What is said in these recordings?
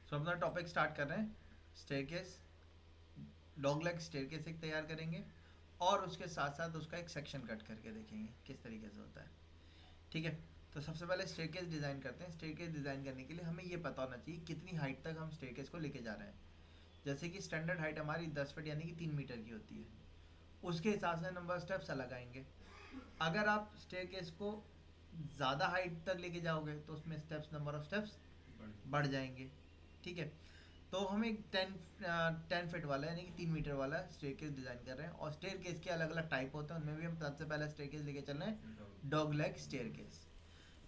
सो अपना topic start कर रहे हैं। स्टेयरकेस, डॉग लेग स्टेयरकेस एक तैयार करेंगे और उसके साथ साथ उसका एक सेक्शन कट करके देखेंगे किस तरीके से होता है। ठीक है, तो सबसे पहले स्टेयरकेस डिज़ाइन करते हैं। स्टेयरकेस डिज़ाइन करने के लिए हमें ये पता होना चाहिए कितनी हाइट तक हम स्टेयरकेस को लेके जा रहे हैं। जैसे कि स्टैंडर्ड हाइट हमारी 10 फीट यानी कि 3 मीटर की होती है, उसके हिसाब से नंबर स्टेप्स अलग आएंगे। अगर आप स्टेयरकेस को ज़्यादा हाइट तक लेके जाओगे तो उसमें स्टेप्स, नंबर ऑफ स्टेप्स बढ़ जाएंगे। ठीक है, तो हम एक 10 फीट वाला यानी कि 3 मीटर वाला स्टेयर केस डिज़ाइन कर रहे हैं और स्टेयर केस के अलग अलग टाइप होते हैं, उनमें भी हम सबसे पहले स्टेयर केस लेके चल रहे हैं डॉग लेग स्टेयर केस।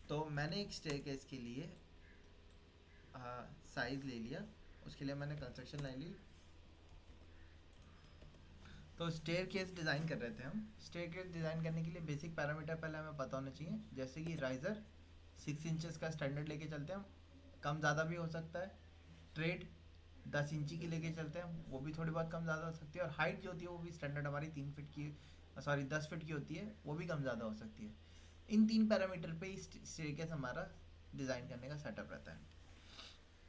तो मैंने एक स्टेयर केस के लिए साइज ले लिया, उसके लिए मैंने कंस्ट्रक्शन लाइन ली। तो स्टेयर केस डिज़ाइन कर रहे थे हम। स्टेयर केस डिज़ाइन करने के लिए बेसिक पैरामीटर पहले हमें पता होना चाहिए, जैसे कि राइज़र 6 इंचेस का स्टैंडर्ड लेके चलते हैं हम, कम ज़्यादा भी हो सकता है। ट्रेड 10 इंची की लेके चलते हैं, वो भी थोड़ी बहुत कम ज़्यादा हो सकती है। और हाइट जो होती है वो भी स्टैंडर्ड हमारी 3 फीट की, सॉरी 10 फीट की होती है, वो भी कम ज़्यादा हो सकती है। इन 3 पैरामीटर पे ही स्टेयरकेस हमारा डिज़ाइन करने का सेटअप रहता है।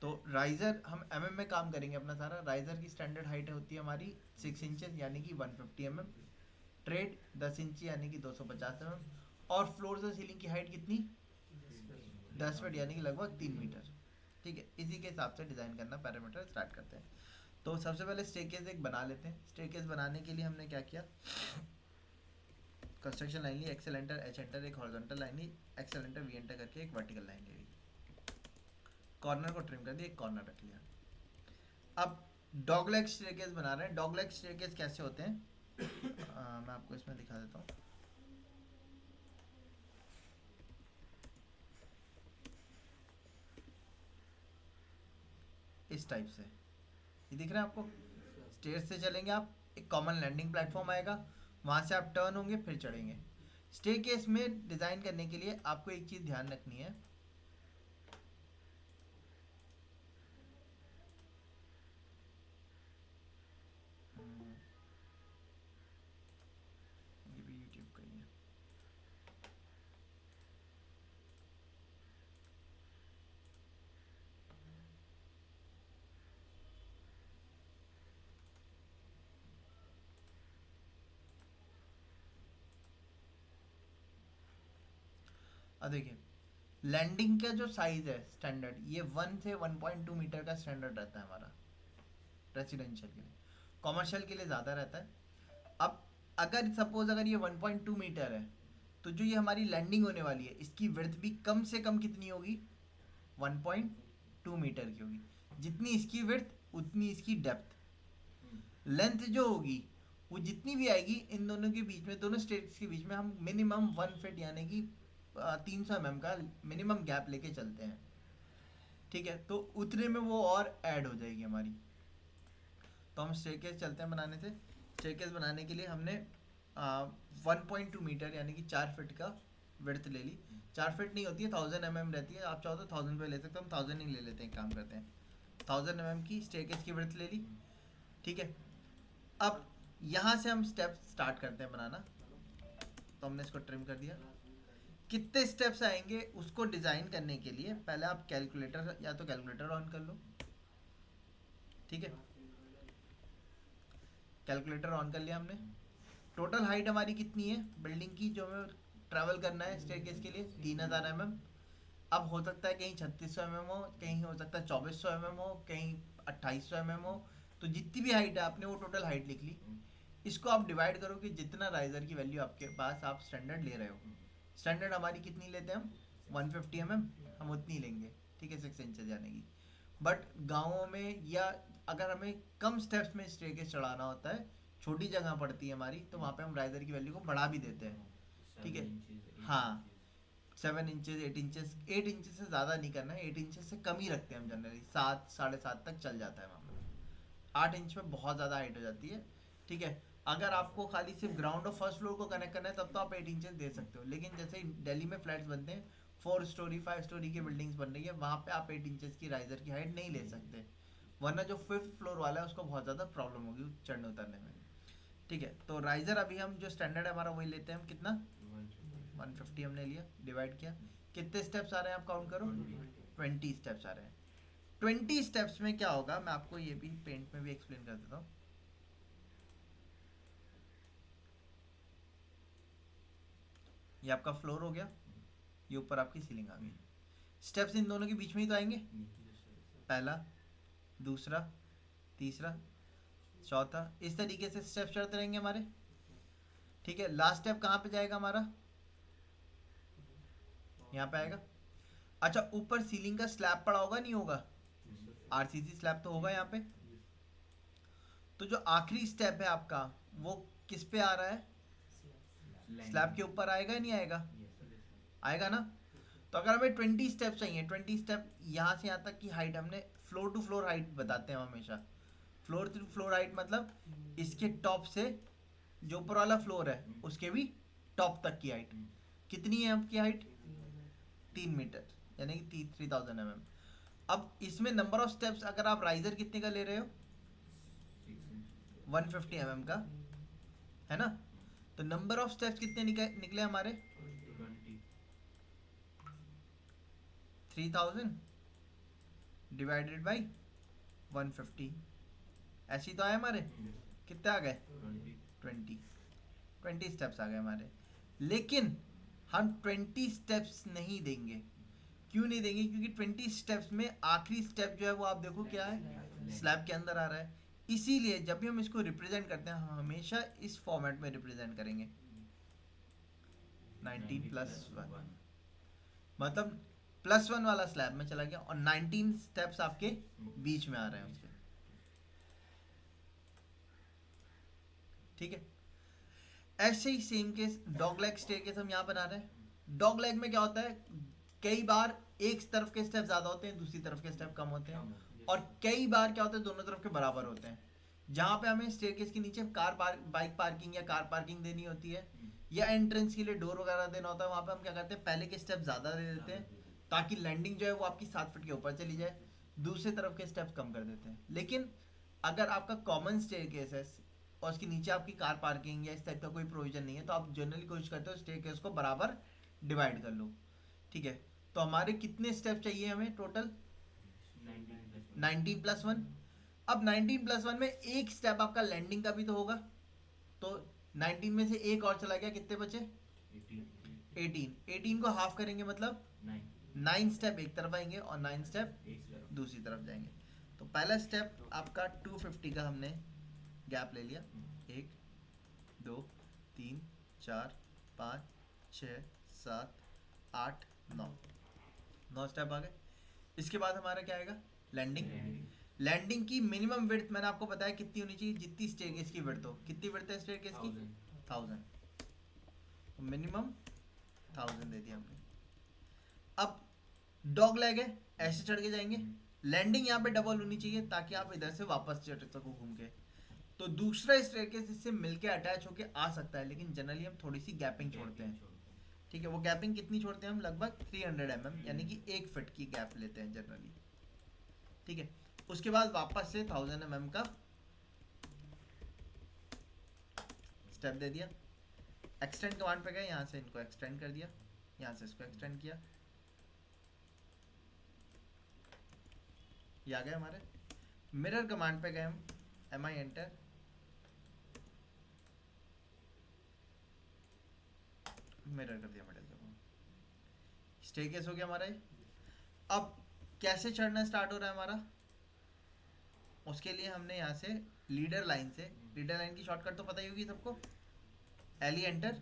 तो राइज़र हम में काम करेंगे अपना सारा। राइज़र की स्टैंडर्ड हाइट होती है हमारी 6 इंचेस यानी कि 150 mm। ट्रेड 10 इंची यानी कि 250 mm। और फ्लोर से सीलिंग की हाइट कितनी, 10 फीट यानी कि लगभग 3 मीटर। ठीक है, इसी के हिसाब से डिज़ाइन करना पैरामीटर स्टार्ट करते हैं। तो सबसे पहले स्टेयरकेस एक बना लेते हैं। स्टेयरकेस बनाने के लिए हमने क्या किया, कंस्ट्रक्शन लाइन ली, एक्सेल एंटर एच एंटर, एक horizontal line Lee, Excel enter we enter करके एक वर्टिकल लाइन ले ली, कॉर्नर को ट्रिम कर दिया, एक कॉर्नर रख लिया। अब डॉग लेग स्टेयरकेस बना रहे हैं। डॉग लेग स्टेयरकेस कैसे होते हैं मैं आपको इसमें दिखा देता हूँ। इस टाइप से ये दिख रहा है आपको। स्टेयर से चलेंगे आप, एक कॉमन लैंडिंग प्लेटफॉर्म आएगा, वहाँ से आप टर्न होंगे फिर चढ़ेंगे। स्टेयर केस में डिज़ाइन करने के लिए आपको एक चीज़ ध्यान रखनी है, ये भी यूट्यूब का ही है। अब देखिए, लैंडिंग का जो साइज है स्टैंडर्ड, ये 1 से 1.2 मीटर का स्टैंडर्ड रहता है हमारा रेसिडेंशियल के लिए। कॉमर्शियल के लिए ज़्यादा रहता है। अब अगर सपोज अगर ये 1.2 मीटर है, तो जो ये हमारी लैंडिंग होने वाली है इसकी विड्थ भी कम से कम कितनी होगी, 1.2 मीटर की होगी। जितनी इसकी विड्थ उतनी इसकी डेप्थ। लेंथ जो होगी वो जितनी भी आएगी, इन दोनों के बीच में, दोनों स्टेट्स के बीच में हम मिनिमम 1 फीट यानी कि 300 mm का मिनिमम गैप लेके चलते हैं। ठीक है, तो उतने में वो और ऐड हो जाएगी हमारी। तो हम स्टेयरकेस चलते हैं बनाने से। स्टेयरकेस बनाने के लिए हमने 1.2 मीटर यानी कि 4 फीट का विड्थ ले ली। 4 फीट नहीं होती है, 1000 mm रहती है। आप चाहो तो 1000 पे ले सकते हो, हम 1000 ही ले लेते हैं, काम करते हैं। 1000 mm की स्टेयरकेस की विड्थ ले ली। ठीक है, अब यहाँ से हम स्टेप स्टार्ट करते हैं बनाना। तो हमने इसको ट्रिम कर दिया। कितने स्टेप्स आएंगे उसको डिज़ाइन करने के लिए पहले आप कैलकुलेटर, या तो कैलकुलेटर ऑन कर लो। ठीक है, कैलकुलेटर ऑन कर लिया हमने। टोटल हाइट हमारी कितनी है बिल्डिंग की, जो हमें ट्रैवल करना है स्टेयरकेस के लिए, 3000 mm। अब हो सकता है कहीं 3600 mm हो, कहीं हो सकता है 2400 mm हो, कहीं 2800 mm हो। तो जितनी भी हाइट है आपने वो टोटल हाइट लिख ली। इसको आप डिवाइड करो कि जितना राइजर की वैल्यू आपके पास आप स्टैंडर्ड ले रहे हो। स्टैंडर्ड हमारी कितनी लेते हैं हम, 150 mm, हम उतनी लेंगे। ठीक है, 6 इंचेस यानी कि। बट गाँवों में या अगर हमें कम स्टेप्स में स्टेयरकेस चढ़ाना होता है, छोटी जगह पड़ती है हमारी, तो वहाँ पे हम राइजर की वैल्यू को बढ़ा भी देते हैं। ठीक है, हाँ, 7 इंचेस 8 इंचेस, 8 इंचेस से ज़्यादा नहीं करना है, 8 इंचेस से कम ही रखते हैं हम जनरली, 7 7.5 तक चल जाता है वहाँ पर। 8 इंच में बहुत ज़्यादा हाइट हो जाती है। ठीक है, अगर आपको खाली सिर्फ ग्राउंड और फर्स्ट फ्लोर को कनेक्ट करना है तब तो आप 8 इंचेस दे सकते हो, लेकिन जैसे दिल्ली में फ्लैट्स बनते हैं, 4 स्टोरी 5 स्टोरी की बिल्डिंग्स बन रही है, वहाँ पे आप 8 इंचेस की राइजर की हाइट नहीं ले सकते, वरना जो 5th फ्लोर वाला है उसको बहुत ज़्यादा प्रॉब्लम होगी चढ़ने उतरने में। ठीक है, तो राइजर अभी हम जो स्टैंडर्ड है हमारा वही लेते हैं हम, कितना, 150 हमने लिया, डिवाइड किया। कितने स्टेप्स आ रहे हैं आप काउंट करो, 20 स्टेप्स आ रहे हैं। 20 स्टेप्स में क्या होगा, मैं आपको ये भी पेंट में भी एक्सप्लेन कर देता हूँ। ये आपका फ्लोर हो गया, ये ऊपर आपकी सीलिंग आ गई। स्टेप्स इन दोनों के बीच में ही तो आएंगे, पहला, दूसरा, तीसरा, चौथा, इस तरीके से स्टेप चढ़ते रहेंगे हमारे। ठीक है, लास्ट स्टेप कहाँ पे जाएगा हमारा, यहाँ पे आएगा। अच्छा, ऊपर सीलिंग का स्लैब पड़ा होगा, नहीं होगा, आरसीसी स्लैब तो होगा यहाँ पे। तो जो आखिरी स्टेप है आपका वो किस पे आ रहा है, स्लैब के ऊपर आएगा या नहीं आएगा, आएगा ना। तो अगर हमें 20 स्टेप चाहिए, 20 स्टेप यहाँ से यहाँ तक की हाइट, हमने फ्लोर टू फ्लोर हाइट बताते हैं हम हमेशा। फ्लोर टू फ्लोर हाइट मतलब इसके टॉप से जो ऊपर वाला फ्लोर है उसके भी टॉप तक की हाइट कितनी है आपकी हाइट, 3 मीटर, यानी कि 3000 mm। अब इसमें नंबर ऑफ स्टेप्स अगर आप राइजर कितने का ले रहे हो, 150 mm का, है ना। तो नंबर ऑफ स्टेप्स कितने निकले हमारे, 3000 डिवाइडेड बाई 150, ऐसी तो आए हमारे, कितने आ गए, 20 स्टेप्स आ गए हमारे। लेकिन हम 20 स्टेप्स नहीं देंगे, क्यों नहीं देंगे, क्योंकि 20 स्टेप्स में आखिरी स्टेप जो है वो आप देखो क्या है, स्लैब के अंदर आ रहा है। इसीलिए जब भी हम इसको रिप्रेजेंट करते हैं हम हमेशा इस फॉर्मेट में रिप्रेजेंट करेंगे, 19+1, मतलब +1 वाला स्लैब में चला गया और 19 स्टेप्स आपके बीच में आ रहे हैं उसके। ठीक है, ऐसे ही same case dog leg staircase हम यहाँ बना रहे हैं। डॉग लेग में क्या होता है, कई बार एक तरफ के स्टेप ज्यादा होते हैं, दूसरी तरफ के स्टेप कम होते हैं, और कई बार क्या होता है दोनों तरफ के बराबर होते हैं। जहाँ पे हमें स्टेयरकेस के नीचे बाइक पार्किंग या कार पार्किंग देनी होती है या एंट्रेंस के लिए डोर वगैरह देना होता है, वहाँ पे हम क्या करते हैं, पहले के स्टेप ज्यादा दे देते हैं ताकि लैंडिंग जो है वो आपकी 7 फीट के ऊपर चली जाए, दूसरे तरफ के स्टेप्स कम कर देते हैं। लेकिन अगर आपका कॉमन स्टेयरकेस है और उसके नीचे आपकी कार पार्किंग या इस टाइप का कोई प्रोविजन नहीं है, तो आप जनरली कोशिश करते हो स्टेयरकेस को बराबर डिवाइड कर लो। ठीक है, तो हमारे कितने स्टेप चाहिए हमें टोटल, 19+1। अब 19+1 में एक स्टेप आपका लैंडिंग का भी तो होगा, तो 19 में से एक और चला गया, कितने बचे, 18 को हाफ करेंगे मतलब 9 स्टेप एक तरफ आएंगे और 9 स्टेप दूसरी तरफ जाएंगे। तो पहला स्टेप आपका 250 का हमने गैप ले लिया, 1 2 3 4 5 6 7 8 9 स्टेप आ गए। इसके बाद हमारा क्या आएगा, लैंडिंग। लैंडिंग की मिनिमम विड्थ मैंने आपको बताया कितनी होनी चाहिए, जितनी स्टेयरकेस की विड्थ हो। कितनी विड्थ है स्टेयरकेस की, 1000, तो मिनिमम 1000 दे दिया हमने। अब डॉग लेग है, ऐसे चढ़ के जाएंगे, लैंडिंग यहाँ पे डबल होनी चाहिए ताकि आप इधर से वापस चढ़ सको घूम के। तो दूसरा स्टेयरकेस इससे मिलके अटैच होके आ सकता है, लेकिन जनरली हम थोड़ी सी गैपिंग छोड़ते हैं। ठीक है, वो गैपिंग कितनी छोड़ते हैं हम, लगभग 300 mm, यानी कि 1 फीट की गैप लेते हैं जनरली। ठीक है, उसके बाद वापस से 1000 mm का स्टेप दे दिया, एक्सटेंड कमांड पे गए, यहाँ से इनको एक्सटेंड कर दिया, यहाँ से इसको एक्सटेंड किया, ये आ गए हमारे। मिरर कमांड पे गए हम, mi एंटर, मिरर कर दिया मिडल का, स्टेयरकेस हो गया हमारा ये। अब कैसे चढ़ना स्टार्ट हो रहा है हमारा, उसके लिए हमने यहाँ से लीडर लाइन की शॉर्टकट तो पता ही होगी सबको, एली एंटर,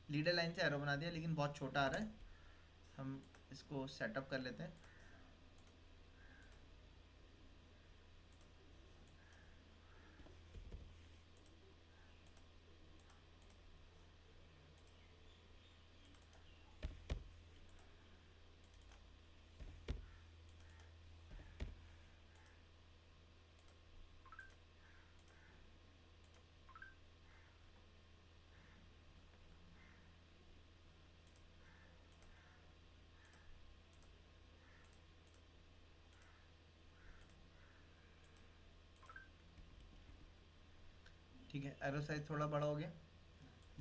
लीडर लाइन से एरो बना दिया, लेकिन बहुत छोटा आ रहा है, हम इसको सेटअप कर लेते हैं। ठीक है, एरो साइज थोड़ा बड़ा हो गया,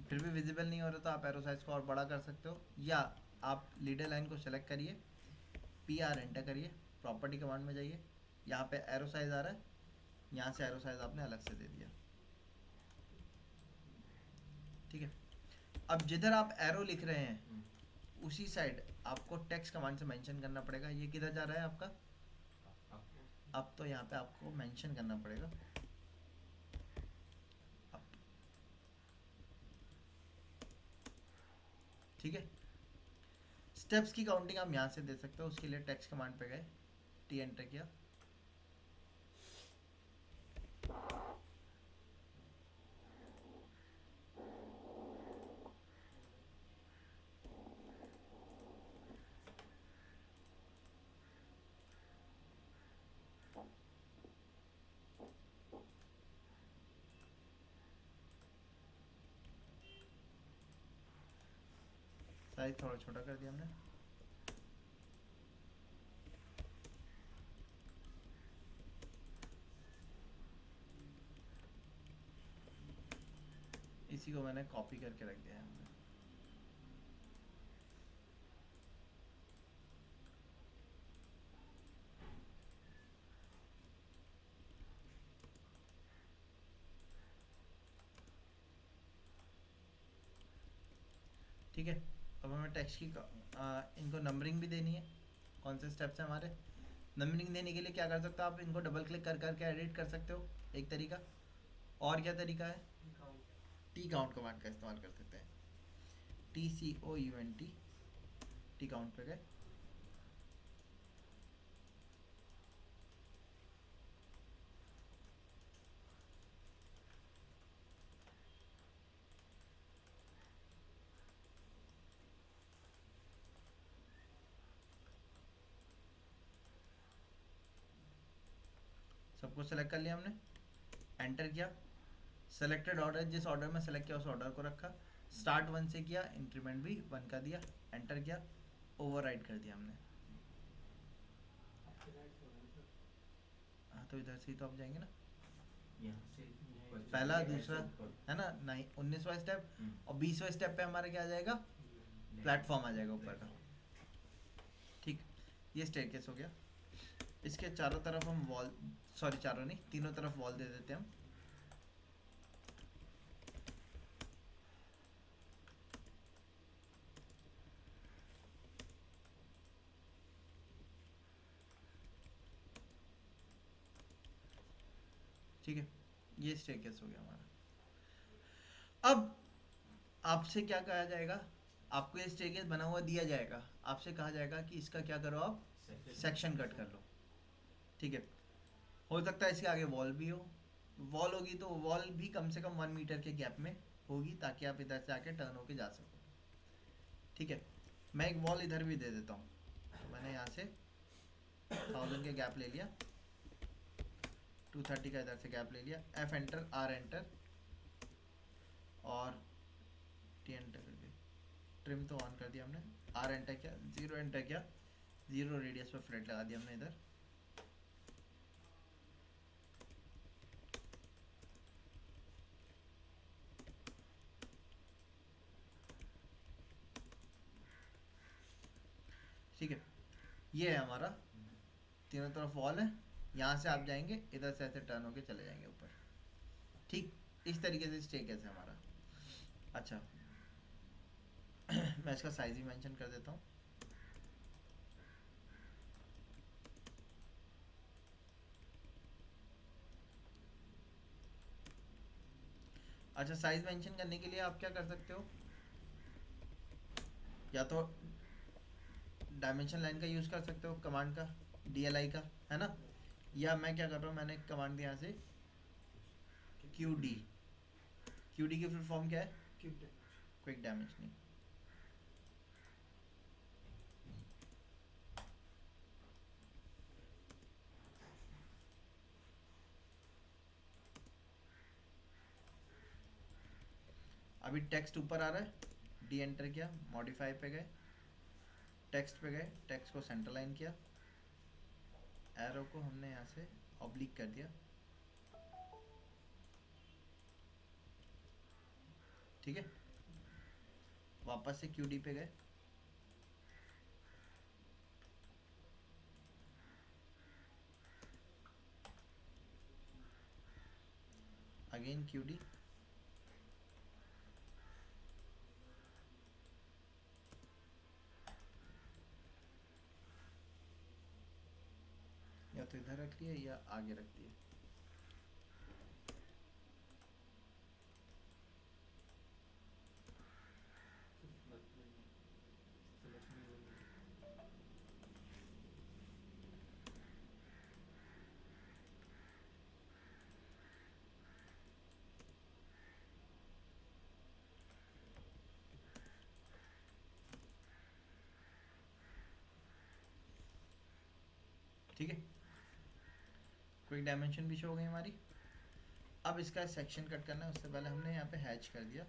फिर भी विजिबल नहीं हो रहा तो आप एरो साइज को और बड़ा कर सकते हो, या आप लीडर लाइन को सेलेक्ट करिए, PR एंटर करिए, प्रॉपर्टी कमांड में जाइए, यहाँ पे एरो साइज आ रहा है, यहाँ से एरो साइज आपने अलग से दे दिया, ठीक है। अब जिधर आप एरो लिख रहे हैं उसी साइड आपको टेक्स्ट कमांड से मेंशन करना पड़ेगा, ये किधर जा रहा है आपका, अब तो यहाँ पे आपको मेंशन करना पड़ेगा अब, ठीक है। स्टेप्स की काउंटिंग आप यहाँ से दे सकते हो, उसके लिए टेक्स्ट कमांड पे गए, टी एंटर किया, साइज थोड़ा छोटा कर दिया हमने, इसी को मैंने कॉपी करके रख दिया है हमने। ठीक है, अब हमें टेक्स्ट की इनको नंबरिंग भी देनी है, कौन से स्टेप्स हैं हमारे। नंबरिंग देने के लिए क्या कर सकते हो आप, इनको डबल क्लिक कर करके एडिट कर सकते हो, एक तरीका। और क्या तरीका है, टी काउंट कमांड का इस्तेमाल कर सकते हैं, TCOUNT, टी काउंट पे गए, सबको सेलेक्ट कर लिया हमने, एंटर किया, सेलेक्टेड ऑर्डर, जिस ऑर्डर में सेलेक्ट किया उस ऑर्डर को रखा, स्टार्ट 1 से किया, इंक्रीमेंट भी 1 का दिया, एंटर किया, ओवरराइड कर दिया हमने। हाँ तो इधर से ही तो आप जाएंगे ना, पहला दूसरा है ना, नहीं 19वां स्टेप और 20वां स्टेप पे हमारा क्या आ जाएगा, प्लेटफॉर्म आ जाएगा ऊपर का, ठीक। ये स्टेयरकेस हो गया, इसके चारों तरफ हम वॉल, सॉरी चारों नहीं, तीनों तरफ वॉल दे देते हैं हम, ठीक है। ये स्टेयरकेस हो गया हमारा। अब आपसे क्या कहा जाएगा, आपको ये स्टेयरकेस बना हुआ दिया जाएगा, आपसे कहा जाएगा कि इसका क्या करो, आप सेक्शन कट कर लो, ठीक है। हो सकता है इसके आगे वॉल भी हो, वॉल होगी तो वॉल भी कम से कम 1 मीटर के गैप में होगी, ताकि आप इधर से आके टर्न होके जा सको, ठीक है। मैं एक वॉल इधर भी दे देता हूँ, तो मैंने यहाँ से 1000 के गैप ले लिया, 230 का इधर से गैप ले लिया, F एंटर, R एंटर और T एंटर करके ट्रिम तो ऑन कर दिया हमने, R एंटर किया, 0 एंटर किया, 0 रेडियस पर फ्लैट लगा दिया हमने इधर, ठीक है। ये है हमारा, तीनों तरफ वॉल है, यहाँ से आप जाएंगे, इधर से ऐसे टर्न होके चले जाएंगे ऊपर, ठीक। इस तरीके से स्टेयरकेस है हमारा। अच्छा मैं इसका साइज ही मेंशन कर देता हूँ, अच्छा साइज मेंशन करने के लिए आप क्या कर सकते हो, या तो डायमेंशन लाइन का यूज़ कर सकते हो, कमांड का, DLI का, है ना, या मैं क्या कर रहा हूँ, मैंने कमांड दिया यहाँ से QD, QD की फुल फॉर्म क्या है, क्विक डायमेंशनिंग, अभी टेक्स्ट ऊपर आ रहा है, डी एंटर किया, मॉडिफाई पे गए, टेक्स्ट पे गए, टेक्स्ट को सेंटर लाइन किया, एरो को हमने यहाँ से ऑब्लिक कर दिया, ठीक है। वापस से QD पे गए, अगेन QD, या तो इधर रख लिया या आगे रख दिया। ठीक है, क्विक डायमेंशन भी शो हो गई हमारी। अब इसका सेक्शन कट करना है, उससे पहले हमने यहाँ पे हैच कर दिया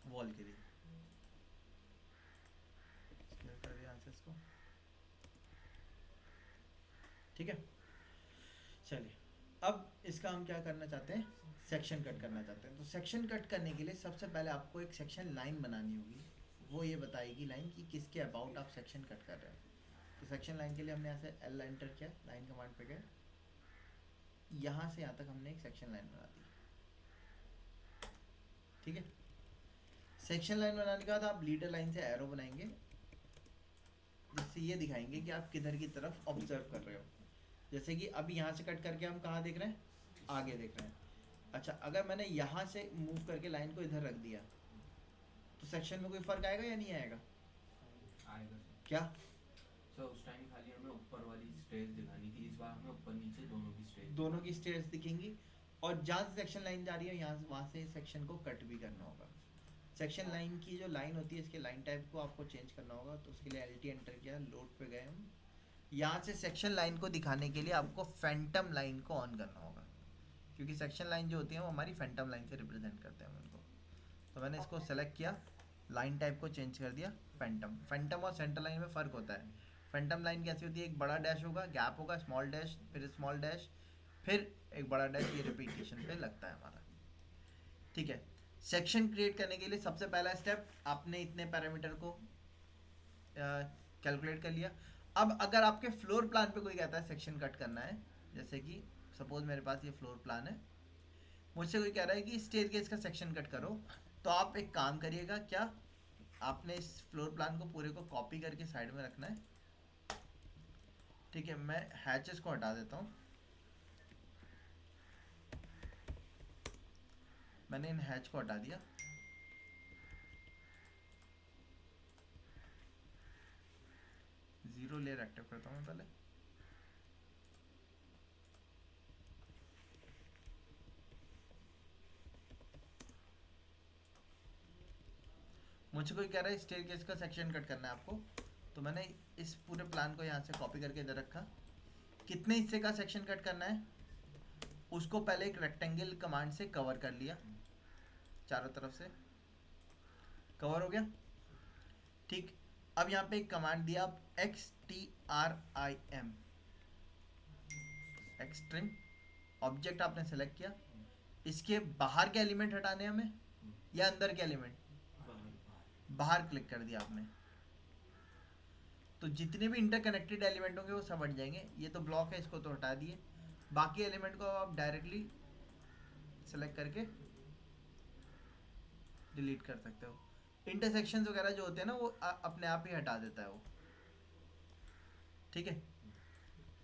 वॉल के लिए, क्लियर कर दिया आंसर्स को। ठीक है, चलिए अब इसका हम क्या करना चाहते हैं, सेक्शन कट करना चाहते हैं। तो सेक्शन कट करने के लिए सबसे पहले आपको एक सेक्शन लाइन बनानी होगी, वो ये बताएगी लाइन कि किसके अबाउट आप सेक्शन कट कर रहे हो। तो सेक्शन लाइन के लिए हमने यहाँ से L एंटर किया, लाइन कमांड पे गए, यहाँ से यहाँ तक हमने एक सेक्शन लाइन बना दी। ठीक है, सेक्शन लाइन बनाने के बाद आप लीडर लाइन से एरो बनाएंगे, जिससे ये दिखाएंगे कि आप किधर की तरफ ऑब्जर्व कर रहे हो। जैसे कि अभी यहाँ से कट करके हम कहाँ देख रहे हैं, आगे देख रहे हैं। अच्छा, अगर मैंने यहाँ से मूव करके लाइन को इधर रख दिया तो सेक्शन में कोई फर्क आएगा या नहीं आएगा? आएगा क्या सर? उस टाइम खाली हमें ऊपर वाली स्टेज दिखानी थी, इस बार हमें ऊपर नीचे दोनों की स्टेज दिखेंगी, और जहाँ से सेक्शन लाइन जा रही है यहाँ वहाँ से सेक्शन को कट भी करना होगा। सेक्शन लाइन की जो लाइन होती है, इसके लाइन टाइप को आपको चेंज करना होगा। तो उसके लिए LT एंटर किया, लोड पे गए हम। यहाँ से सेक्शन लाइन को दिखाने के लिए आपको फैंटम लाइन को ऑन करना होगा, क्योंकि सेक्शन लाइन जो होती है वो हमारी फैंटम लाइन से रिप्रेजेंट करते हैं उनको। तो मैंने इसको सेलेक्ट किया, लाइन टाइप को चेंज कर दिया फैंटम। फैंटम और सेंटर लाइन में फ़र्क होता है। फैंटम लाइन कैसी होती है, एक बड़ा डैश होगा, गैप होगा, स्मॉल डैश, फिर स्मॉल डैश, फिर एक बड़ा डैश, ये रिपीटेशन पे लगता है हमारा। ठीक है, सेक्शन क्रिएट करने के लिए सबसे पहला स्टेप, आपने इतने पैरामीटर को कैलकुलेट कर लिया। अब अगर आपके फ्लोर प्लान पे कोई कहता है सेक्शन कट करना है, जैसे कि सपोज मेरे पास ये फ्लोर प्लान है, मुझसे कोई कह रहा है कि स्टेयरकेस का सेक्शन कट करो, तो आप एक काम करिएगा, क्या आपने इस फ्लोर प्लान को पूरे को कॉपी करके साइड में रखना है। ठीक है, मैं हैचेस को हटा देता हूँ। मैंने इन हैच को हटा दिया। जीरो लेयर एक्टिव करता हूँ मैं पहले। मुझे कोई कह रहा है स्टेयरकेस का सेक्शन कट करना है आपको, तो मैंने इस पूरे प्लान को यहाँ से कॉपी करके इधर रखा। कितने हिस्से का सेक्शन कट करना है, उसको पहले एक रेक्टेंगल कमांड से कवर कर लिया, चारों तरफ से कवर हो गया। ठीक, अब यहाँ पे एक कमांड दिया आप, XTRIM, एक्सट्रिम। ऑब्जेक्ट आपने सेलेक्ट किया, इसके बाहर के एलिमेंट हटाने हमें या अंदर के एलिमेंट, बाहर क्लिक कर दिया आपने, तो जितने भी इंटरकनेक्टेड एलिमेंट होंगे वो सब हट जाएंगे। ये तो ब्लॉक है, इसको तो हटा दिए। बाकी एलिमेंट को आप डायरेक्टली सेलेक्ट करके डिलीट कर सकते हो। इंटरसेक्शंस वगैरह जो होते हैं ना, वो अपने आप ही हटा देता है वो। ठीक है,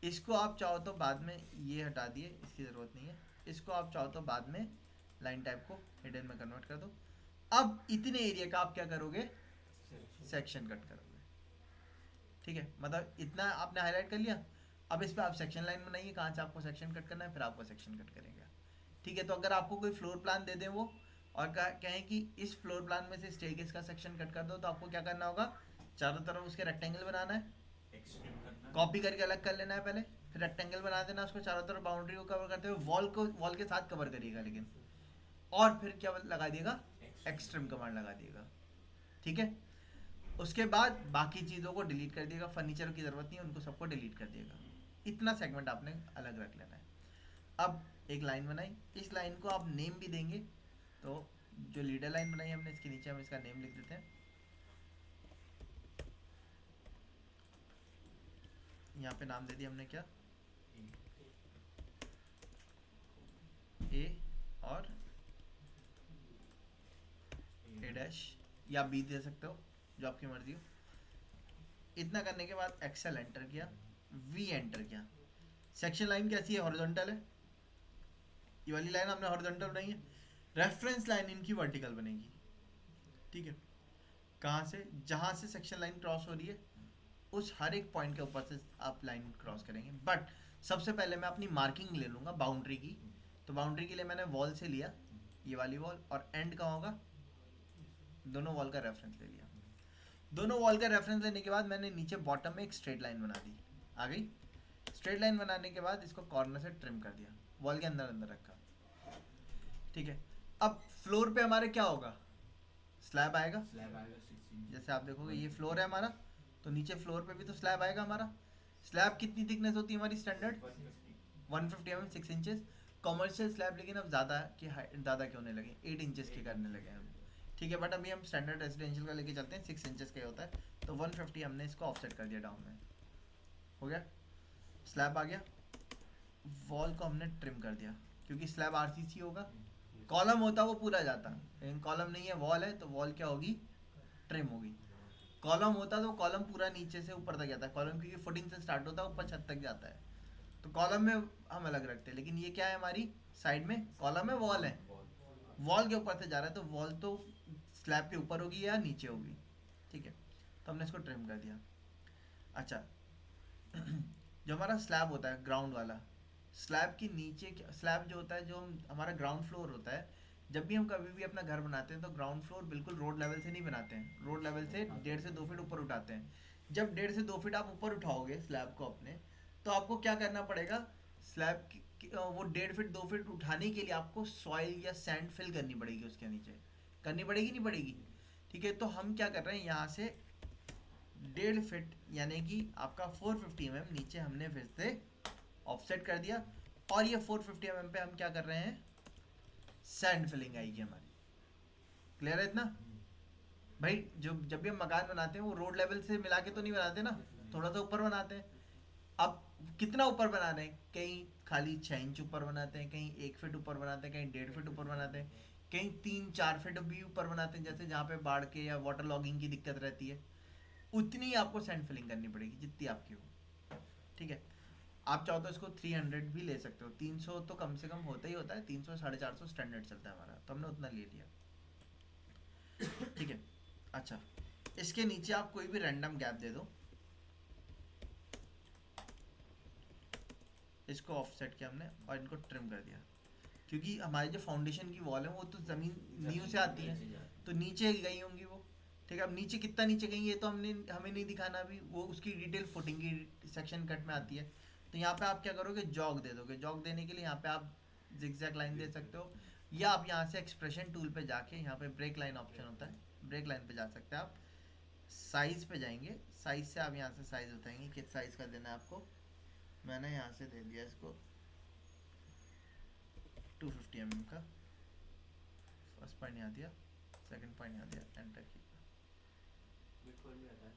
इसको आप चाहो तो बाद में ये हटा दिए, इसकी ज़रूरत नहीं है। इसको आप चाहो तो बाद में लाइन टाइप को हिडन में कन्वर्ट कर दो। अब इतने एरिया का आप क्या करोगे, सेक्शन कट करोगे। ठीक है, मतलब इतना आपने हाईलाइट कर लिया। अब इस पर आप सेक्शन लाइन बनाइए, कहाँ से आपको सेक्शन कट करना है, फिर आपको सेक्शन कट करेंगे। ठीक है, तो अगर आपको कोई फ्लोर प्लान दे दें वो, और कहें कि इस फ्लोर प्लान में से स्टेयरकेस का सेक्शन कट कर दो, तो आपको क्या करना होगा, चारों तरफ उसके रेक्टेंगल बनाना है, कॉपी करके अलग कर लेना है पहले, फिर रेक्टेंगल बना देना, उसको चारों तरफ बाउंड्री को कवर करते हुए वॉल के साथ कवर करिएगा लेकिन, और फिर क्या लगा दिएगा, एक्सट्रीम कमांड लगा दिएगा। ठीक है, उसके बाद बाकी चीज़ों को डिलीट कर दिएगा, फर्नीचर की ज़रूरत नहीं है, उनको सबको डिलीट कर दिएगा। इतना सेगमेंट आपने अलग रख लेना है। अब एक लाइन बनाई, इस लाइन को आप नेम भी देंगे, तो जो लीडर लाइन बनाई हमने, इसके नीचे हम इसका नेम लिख देते हैं। यहाँ पे नाम दे दिया हमने क्या, A, और ए डैश या बी दे सकते हो, जो आपकी मर्जी हो। इतना करने के बाद एक्सेल एंटर किया, वी एंटर किया। सेक्शन लाइन कैसी है, हॉरिजॉन्टल है, ये वाली लाइन हमने हॉरिजॉन्टल बनाई है। रेफरेंस लाइन इनकी वर्टिकल बनेगी, ठीक है। कहाँ से, जहाँ से सेक्शन लाइन क्रॉस हो रही है उस हर एक पॉइंट के ऊपर से आप लाइन क्रॉस करेंगे। बट सबसे पहले मैं अपनी मार्किंग ले लूँगा बाउंड्री की। तो बाउंड्री के लिए मैंने वॉल से लिया, ये वाली वॉल, और एंड कहाँ होगा, दोनों वॉल का रेफरेंस ले लिया। दोनों वॉल का रेफरेंस लेने के बाद मैंने नीचे बॉटम में एक स्ट्रेट लाइन बना दी, आ गई। स्ट्रेट लाइन बनाने के बाद इसको कॉर्नर से ट्रिम कर दिया, वॉल के अंदर अंदर रखा, ठीक है। अब फ्लोर पे हमारे क्या होगा, स्लैब आएगा। स्लैब आएगा 6 इंच। जैसे आप देखोगे ये फ्लोर है हमारा, तो नीचे फ्लोर पे भी तो स्लैब आएगा हमारा। स्लैब कितनी थिकनेस होती है हमारी standard, 150 mm 6 inches. Commercial slab लेकिन अब ज़्यादा की ज़्यादा क्यों होने लगे, 8 इंचेस के करने लगे हम, ठीक है। बट अभी हम स्टैंडर्ड रेजिडेंशियल का लेके चलते हैं, 6 इंचेस का होता है। तो 150 हमने इसको ऑफसेट कर दिया डाउन में, हो गया। स्लैब आ गया, वॉल को हमने ट्रिम कर दिया क्योंकि स्लैब आरसीसी होगा। कॉलम होता वो पूरा जाता, लेकिन कॉलम नहीं है, वॉल है, तो वॉल क्या होगी, ट्रिम होगी। कॉलम होता तो कॉलम पूरा नीचे से ऊपर तक जाता है, कॉलम क्योंकि फुटिंग से स्टार्ट होता है ऊपर छत तक जाता है, तो कॉलम में हम अलग रखते हैं। लेकिन ये क्या है, हमारी साइड में कॉलम है, वॉल है, वॉल के ऊपर से जा रहा है, तो वॉल तो स्लैब के ऊपर होगी या नीचे होगी, ठीक है। तो हमने इसको ट्रिम कर दिया। अच्छा जो हमारा स्लैब होता है ग्राउंड वाला, स्लैब के नीचे, स्लैब जो होता है, जो हमारा ग्राउंड फ्लोर होता है, जब भी हम कभी भी अपना घर बनाते हैं तो ग्राउंड फ्लोर बिल्कुल रोड लेवल से नहीं बनाते हैं, रोड लेवल से 1.5 से 2 फीट ऊपर उठाते हैं। जब 1.5 से 2 फीट आप ऊपर उठाओगे स्लैब को अपने, तो आपको क्या करना पड़ेगा, स्लैब वो 1.5 फीट 2 फीट उठाने के लिए आपको सॉइल या सैंड फिल करनी पड़ेगी उसके नीचे, करनी पड़ेगी नहीं पड़ेगी, ठीक है। तो हम क्या कर रहे हैं, यहाँ से 1.5 फीट यानी कि आपका 450 mm नीचे हमने फिर से ऑफसेट कर दिया, और ये 450 mm पे हम क्या कर रहे हैं, सैंड फिलिंग आएगी हमारी। क्लियर है इतना भाई। जो जब भी हम मकान बनाते हैं वो रोड लेवल से मिला के तो नहीं बनाते ना, थोड़ा सा ऊपर बनाते हैं। अब कितना ऊपर बना रहे हैं, कहीं खाली 6 इंच ऊपर बनाते हैं, कहीं 1 फीट ऊपर बनाते हैं, कहीं 1.5 फीट ऊपर बनाते हैं, कहीं 3-4 फीट भी ऊपर बनाते हैं, जैसे जहाँ पे बाढ़ के या वाटर लॉगिंग की दिक्कत रहती है, उतनी ही आपको सैंड फिलिंग करनी पड़ेगी जितनी आपकी हो, ठीक है। आप चाहो तो इसको 300 भी ले सकते हो, 300 तो कम से कम होता ही होता है, 300 450 स्टैंडर्ड चलता है हमारा, तो हमने उतना ले लिया, ठीक है। अच्छा, इसके नीचे आप कोई भी रैंडम गैप दे दो, इसको ऑफसेट किया हमने और इनको ट्रिम कर दिया, क्योंकि हमारी जो फाउंडेशन की वॉल है वो तो ज़मीन नींव से आती है, तो नीचे गई होंगी वो, ठीक है। अब नीचे कितना नीचे गई ये तो हमें नहीं दिखाना अभी, वो उसकी डिटेल फुटिंग की सेक्शन कट में आती है। तो यहाँ पे आप क्या करोगे, जॉग दे दोगे। जॉग देने के लिए यहाँ पे आप जिगजैग लाइन दे सकते हो, या आप यहाँ से एक्सप्रेशन टूल पे जाके यहाँ पे ब्रेक लाइन ऑप्शन होता है, ब्रेक लाइन पे जा सकते हैं आप। साइज़ पे जाएंगे, साइज़ से आप यहाँ से साइज़ बताएंगे किस साइज़ का देना है आपको। मैंने यहाँ से दे दिया इसको 250 mm का, फर्स्ट पॉइंट यहाँ दिया, सेकंड पॉइंट यहाँ दिया, एंटर किया। मिड पॉइंट में आता है,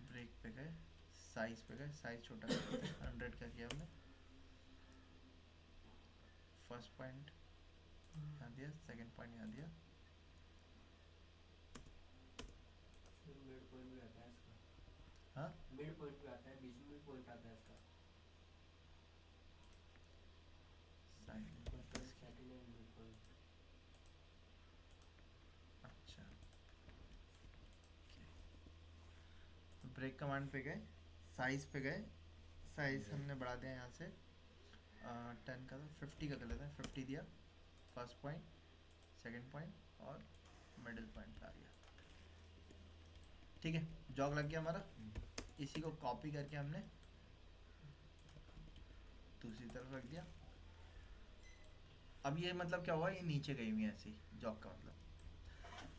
ब्रेक पे गए, साइज पे गए, साइज छोटा कर देते हैं, 100 का किया हमने। फर्स्ट पॉइंट यहाँ दिया, सेकंड पॉइंट यहाँ दिया, मिड पॉइंट में आता है इसका। हाँ मिड पॉइंट में आता है, बीच में पॉइंट आता है इसका। साइड सेटिंग है मिड पॉइंट। अच्छा, तो ब्रेक कमांड पे गए, साइज पे गए, साइज हमने बढ़ा दिया यहाँ से 10 का, तो 50 का कर लेते हैं, 50 दिया, फर्स्ट पॉइंट, सेकंड पॉइंट और मिडिल पॉइंट आ गया, ठीक है। जॉग लग गया हमारा। इसी को कॉपी करके हमने दूसरी तरफ रख दिया। अब ये मतलब क्या हुआ, ये नीचे गई हुई है ऐसी जॉग का मतलब।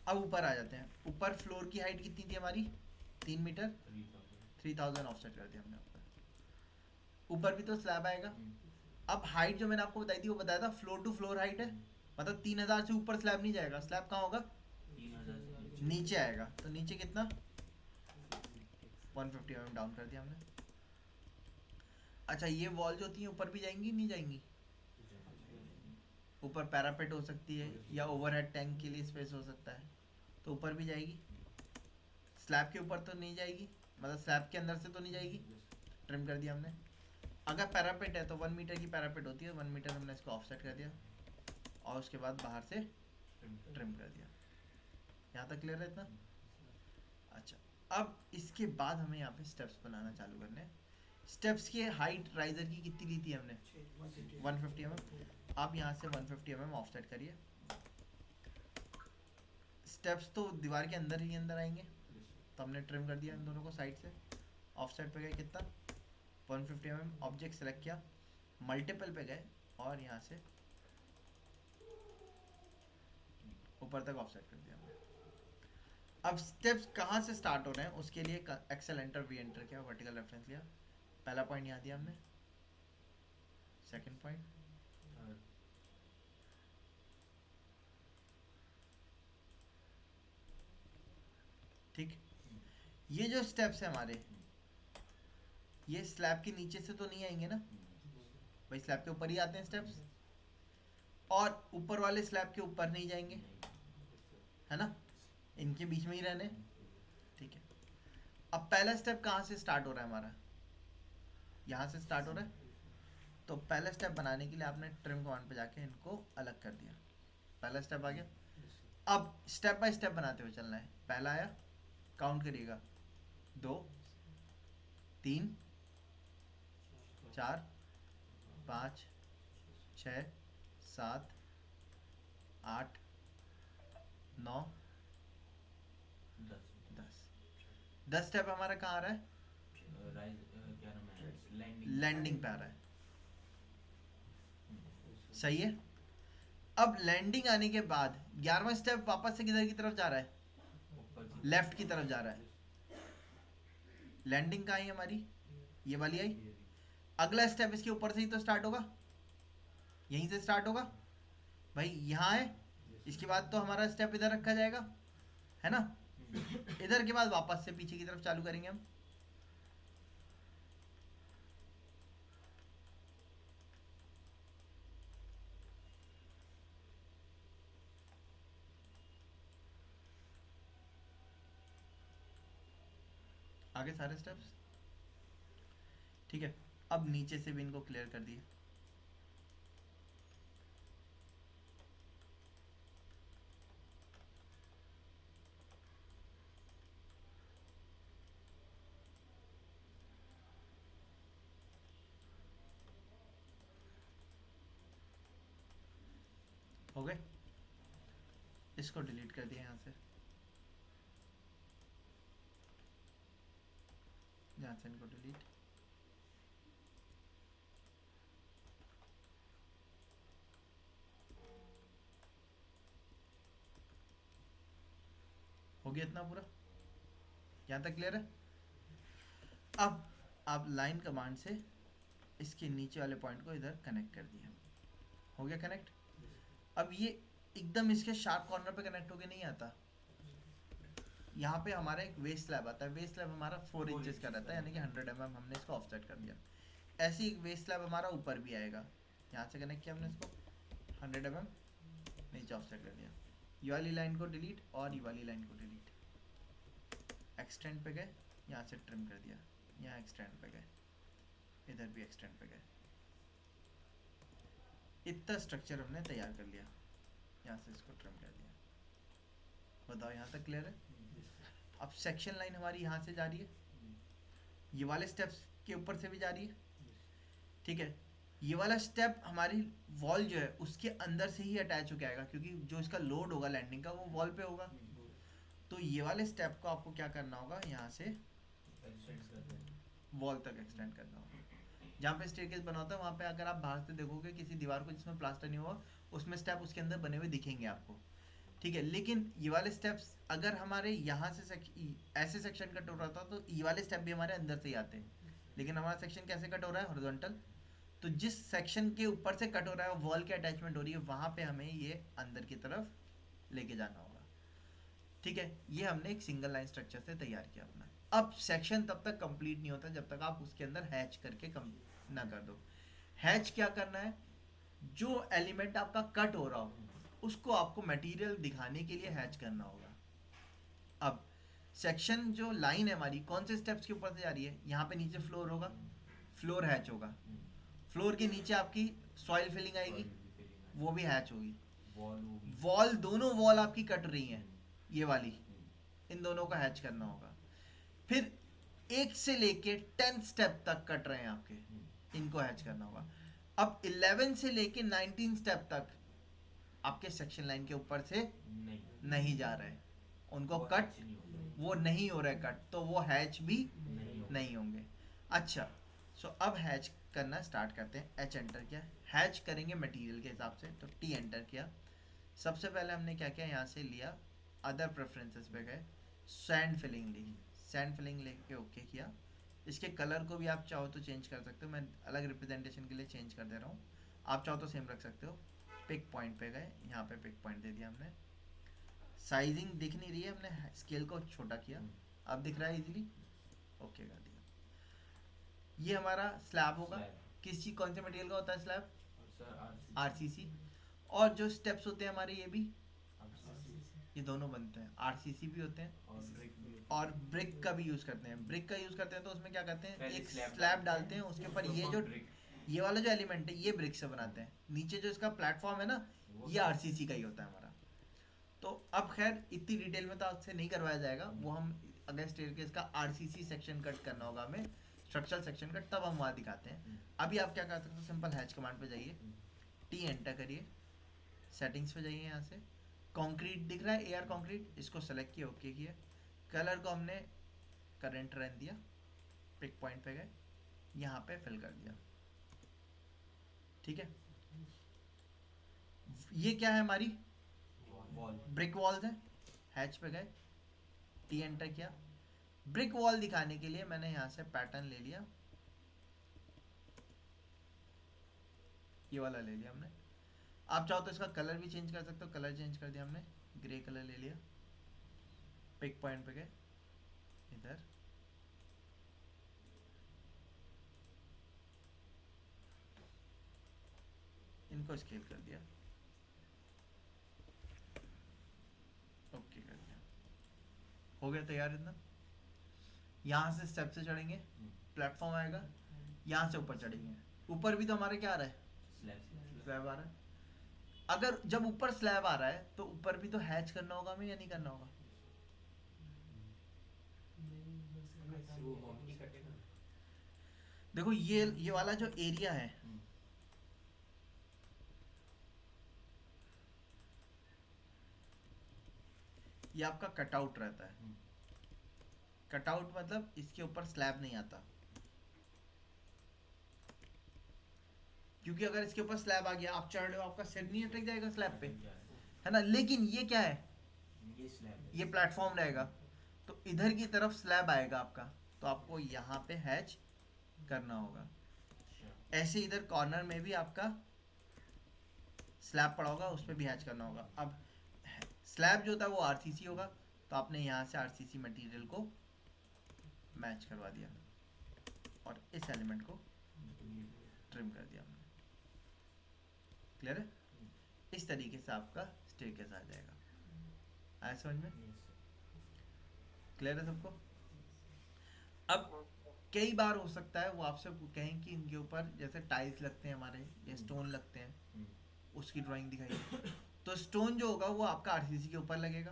अब ऊपर आ जाते हैं। ऊपर फ्लोर की हाइट कितनी थी हमारी, 3 मीटर, 3000 ऑफसेट कर दिया हमने ऊपर। ऊपर भी तो स्लैब आएगा। अब हाइट जो मैंने आपको बताई थी वो बताया था फ्लोर टू फ्लोर हाइट है, मतलब 3000 से ऊपर स्लैब नहीं जाएगा। स्लैब कहाँ होगा, 3000 से नीचे आएगा। तो नीचे कितना, 150 mm डाउन कर दिया हमने। अच्छा, ये वॉल जो थी ऊपर भी जाएंगी नहीं जाएंगी, ऊपर पैरापेट हो सकती है या ओवरहेड टैंक के लिए स्पेस हो सकता है, तो ऊपर भी जाएगी। स्लैब के ऊपर तो नहीं जाएगी, मतलब स्लैब के अंदर से तो नहीं जाएगी, ट्रिम कर दिया हमने। अगर पैरापेट है तो 1 मीटर की पैरापेट होती है, 1 मीटर हमने इसको ऑफसेट कर दिया और उसके बाद बाहर से ट्रिम कर दिया। यहाँ तक क्लियर है इतना? अच्छा, अब इसके बाद हमें यहाँ पे स्टेप्स बनाना चालू करने हैं। स्टेप्स की हाइट राइजर की कितनी ली थी हमने? 150 mm। आप यहाँ से 150 mm ऑफसेट करिए। स्टेप्स तो दीवार के अंदर ही अंदर आएंगे, तो हमने ट्रिम कर दिया इन दोनों को साइड से। ऑफसेट पे गए कितना? 150 mm। ऑब्जेक्ट सेलेक्ट किया, मल्टीपल पे गए और यहाँ से ऊपर तक ऑफसेट कर दिया हमने। अब स्टेप्स कहाँ से स्टार्ट हो रहे हैं उसके लिए एक्सेल एंटर वी एंटर किया, वर्टिकल रेफरेंस लिया। पहला पॉइंट यहाँ दिया हमने, सेकंड पॉइंट, ठीक। ये जो स्टेप्स है हमारे, ये स्लैब के नीचे से तो नहीं आएंगे ना भाई, स्लैब के ऊपर ही आते हैं स्टेप्स, और ऊपर वाले स्लैब के ऊपर नहीं जाएंगे, है ना, इनके बीच में ही रहने, ठीक है। अब पहला स्टेप कहाँ से स्टार्ट हो रहा है हमारा? यहाँ से स्टार्ट हो रहा है। तो पहला स्टेप बनाने के लिए आपने ट्रिम कमांड पे जाके इनको अलग कर दिया, पहला स्टेप आ गया। अब स्टेप बाय स्टेप बनाते हुए चलना है। पहला आया, काउंट करिएगा, 2 3 4 5 6 7 8 9 10 स्टेप हमारा कहाँ आ रहा है? क्या नाम है, लैंडिंग पे आ रहा है, सही है। अब लैंडिंग आने के बाद 11वां स्टेप वापस से किधर की तरफ जा रहा है? लेफ्ट की तरफ जा रहा है। लैंडिंग कहाँ है हमारी? ये वाली आई। अगला स्टेप इसके ऊपर से ही तो स्टार्ट होगा, यहीं से स्टार्ट होगा भाई, यहाँ है। इसके बाद तो हमारा स्टेप इधर रखा जाएगा, है ना। इधर के बाद वापस से पीछे की तरफ चालू करेंगे हम। आगे सारे स्टेप्स, ठीक है। अब नीचे से भी इनको क्लियर कर दिए। हो गए, इसको डिलीट कर दिया यहाँ से, यहाँ से इनको डिलीट। हो गया इतना पूरा, यहाँ तक क्लियर है। अब आप लाइन कमांड से इसके नीचे वाले पॉइंट को इधर कनेक्ट कर दिया, हो गया कनेक्ट। अब ये एकदम इसके शार्प कॉर्नर पे कनेक्ट होके नहीं आता, यहाँ पे हमारा एक वेस्ट स्लैब आता है। वेस्ट स्लैब हमारा 4 इंचेस का रहता है, यानी कि 100 mm हमने इसको ऑफसेट कर दिया। ऐसे ही एक वेस्ट स्लैब हमारा ऊपर भी आएगा, यहाँ से कनेक्ट किया हमने इसको, 100 mm नीचे ऑफसेट कर दिया। ये वाली लाइन को डिलीट और ये वाली लाइन को डिलीट। एक्सटेंड पे गए, यहाँ से ट्रिम कर दिया, यहाँ एक्सटेंड पे गए, इधर भी एक्सटेंड पे गए। इतना स्ट्रक्चर हमने तैयार कर लिया, यहाँ से इसको ट्रिम कर दिया। बताओ यहाँ तक क्लियर है? अब सेक्शन लाइन हमारी यहाँ से जा रही है, ये वाले स्टेप्स के ऊपर से भी जा रही है, ठीक है। ये वाला स्टेप हमारी वॉल जो है उसके अंदर से ही अटैच होकर आएगा, क्योंकि जो इसका लोड होगा लैंडिंग का वो वॉल पे होगा। तो ये वाले स्टेप को आपको क्या करना होगा, यहाँ से वॉल तक एक्सटेंड करना होगा। जहाँ पे स्टेयरकेस बना होता है वहाँ पे अगर आप बाहर से देखोगे किसी दीवार को जिसमें प्लास्टर नहीं हुआ, उसमें स्टेप उसके अंदर बने हुए दिखेंगे आपको, ठीक है। लेकिन ये वाले स्टेप्स अगर हमारे यहाँ से ऐसे सेक्शन कट हो रहा था तो ये वाले स्टेप भी हमारे अंदर से ही आते हैं। लेकिन हमारा सेक्शन कैसे कट हो रहा है? हॉरिजॉन्टल। तो जिस सेक्शन के ऊपर से कट हो रहा है, वॉल के अटैचमेंट हो रही है, वहाँ पे हमें ये अंदर की तरफ लेके जाना होगा, ठीक है। ये हमने एक सिंगल लाइन स्ट्रक्चर से तैयार किया अपना। अब सेक्शन तब तक कंप्लीट नहीं होता जब तक आप उसके अंदर हैच करके कम ना कर दो। हैच क्या करना है? जो एलिमेंट आपका कट हो रहा हो उसको आपको मटेरियल दिखाने के लिए हैच करना होगा। अब सेक्शन जो लाइन है हमारी कौन से स्टेप्स के ऊपर से जा रही है, यहाँ पे नीचे फ्लोर होगा, फ्लोर हैच होगा, फ्लोर के नीचे आपकी सॉइल फिलिंग आएगी, वो भी हैच होगी, वॉल होगी, वॉल दोनों वॉल आपकी कट रही हैं, ये वाली, इन दोनों का हैच करना होगा। फिर 1 से लेके 10 स्टेप तक कट रहे हैं आपके, इनको हैच करना होगा। अब 11 से लेके 19 स्टेप तक आपके सेक्शन लाइन के ऊपर से नहीं जा रहे हैं, उनको वो कट hatch नहीं होगा। वो नहीं हो रहा है कट, तो वो हैच भी नहीं नहीं होंगे। अच्छा, सो अब हैच करना स्टार्ट करते हैं। एच एंटर किया, हैच करेंगे मटेरियल के हिसाब से, तो टी एंटर किया। सबसे पहले हमने क्या किया, यहाँ से लिया अदर प्रेफरेंसेस पे गए, सैंड फिलिंग ली, सैंड फिलिंग लेके ओके किया। इसके कलर को भी आप चाहो तो चेंज कर सकते हो, मैं अलग रिप्रेजेंटेशन के लिए चेंज कर दे रहा हूँ, आप चाहो तो सेम रख सकते हो। पिक पॉइंट पे गए, यहाँ पे पिक पॉइंट दे दिया हमने। साइजिंग दिख नहीं रही है, हमने स्केल को छोटा किया, अब दिख रहा है इजीली, ओके कर दिया। ये हमारा स्लैब होगा, Slab। किस चीज कौन से मटेरियल का होता है स्लैब, और सर आरसीसी। और जो स्टेप्स होते हैं हमारे ये भी, RCC ये दोनों बनते हैं, आरसीसी भी होते हैं और brick भी होता है। और ब्रिक का भी यूज करते हैं। ब्रिक का यूज करते हैं तो उसमें क्या करते हैं, पहले एक slab स्लैब डालते हैं, उसके ऊपर ये जो brick, ये वाला जो एलिमेंट है ये ब्रिक से बनाते हैं, नीचे जो इसका प्लेटफॉर्म है ना वो ये आरसीसी का ही होता है हमारा। तो अब खैर इतनी डिटेल में तो आपसे नहीं करवाया जाएगा, वो हम अगर स्टेयरकेस का आरसीसी सेक्शन कट करना होगा हमें, स्ट्रक्चरल सेक्शन कट, तब हम वहाँ दिखाते हैं। अभी आप क्या कर सकते हो, सिंपल हैच कमांड पे जाइए, टी एंटर करिए, सेटिंग्स पे जाइए, यहाँ से कंक्रीट दिख रहा है, एआर कंक्रीट, इसको सेलेक्ट किया, ओके किया। कलर को हमने करंट रहने दिया, पिक पॉइंट पे गए, यहाँ पे फिल कर दिया, ठीक है। ये क्या है हमारी वॉल। ब्रिक वॉल्स है, हैच पे गए, टी एंटर किया। ब्रिक वॉल दिखाने के लिए मैंने यहाँ से पैटर्न ले लिया, ये वाला ले लिया हमने। आप चाहो तो इसका कलर भी चेंज कर सकते हो, कलर चेंज कर दिया हमने, ग्रे कलर ले लिया, पिक पॉइंट पे गए, इधर इनको स्केल कर दिया, ओके कर दिया, हो गया तैयार इतना। यहाँ से स्टेप से चढ़ेंगे, प्लेटफॉर्म आएगा, यहाँ से ऊपर चढ़ेंगे, ऊपर भी तो हमारे क्या आ रहा है, स्लैब। स्लैब आ रहा है। अगर जब ऊपर स्लैब आ रहा है तो ऊपर भी तो हैच करना होगा हमें या नहीं करना होगा, वो मोंकी कटेगा। देखो ये वाला जो एरिया है, ये आपका कटआउट रहता है। कटआउट मतलब इसके ऊपर स्लैब नहीं आता, क्योंकि अगर इसके ऊपर स्लैब आ गया, आप चढ़ रहे हो, आपका सिर नहीं अटक जाएगा स्लैब पे, है ना। लेकिन ये क्या है, ये स्लैब। ये प्लेटफॉर्म रहेगा, तो इधर की तरफ स्लैब आएगा आपका, तो आपको यहाँ पे हैच करना होगा। ऐसे इधर कॉर्नर में भी आपका स्लैब पड़ा होगा, उस पर भी हैच करना होगा। अब स्लैब जो होता है वो आरसीसी होगा, तो आपने यहाँ से आरसीसी मटेरियल को मैच करवा दिया और इस एलिमेंट को ट्रिम कर दिया हमने। क्लियर है, इस तरीके से आपका स्टेयरकेस आ जाएगा। आया समझ में, क्लियर है सबको। अब कई बार हो सकता है वो आपसे कहें कि इनके ऊपर जैसे टाइल्स लगते हैं हमारे या स्टोन लगते हैं, उसकी ड्राइंग दिखाइए। तो स्टोन जो होगा वो आपका आरसीसी के ऊपर लगेगा,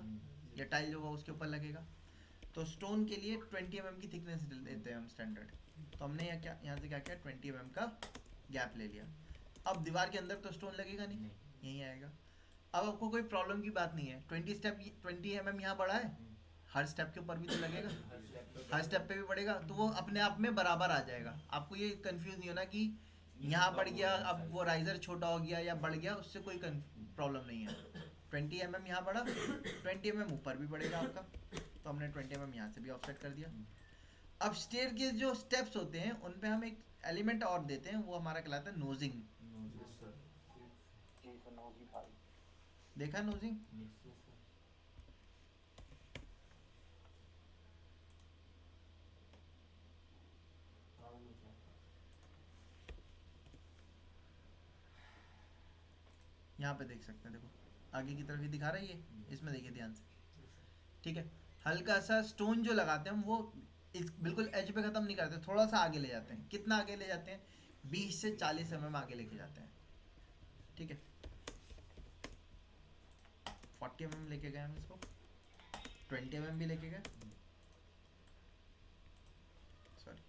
या टाइल जो होगा उसके ऊपर लगेगा। तो स्टोन के लिए 20 mm की थिकनेस देते हैं हम स्टैंडर्ड, तो हमने यहाँ से क्या किया, 20 mm का गैप ले लिया। अब दीवार के अंदर तो स्टोन लगेगा नहीं, यहीं आएगा। अब आपको कोई प्रॉब्लम की बात नहीं है, 20 mm यहाँ बढ़ा है, हर स्टेप के ऊपर भी तो लगेगा, हर स्टेप पे भी बढ़ेगा, तो वो अपने आप में बराबर आ जाएगा। आपको ये कंफ्यूज नहीं होना कि यहाँ बढ़ गया, अब वो राइजर छोटा हो गया या बढ़ गया, उससे कोई प्रॉब्लम नहीं है। 20 mm यहाँ बढ़ा, 20 mm ऊपर भी बढ़ेगा आपका, तो हमने 20 mm यहाँ से भी ऑफसेट कर दिया। अब स्टेयर के जो स्टेप्स होते हैं उन पे हम एक एलिमेंट और देते हैं, वो हमारा कहलाता है नोजिंग। देखा नोजिंग, यहाँ पे देख सकते हैं, देखो आगे की तरफ ही दिखा रहा है ये, इसमें देखिए ध्यान से, ठीक है। हल्का सा स्टोन जो लगाते हैं हम वो इस बिल्कुल एज पे ख़त्म नहीं करते, थोड़ा सा आगे ले जाते हैं। कितना आगे ले जाते हैं? 20 से 40 mm आगे लेके जाते हैं, ठीक है। 40 mm लेके गए हम इसको, 20 mm भी लेके गए, सॉरी,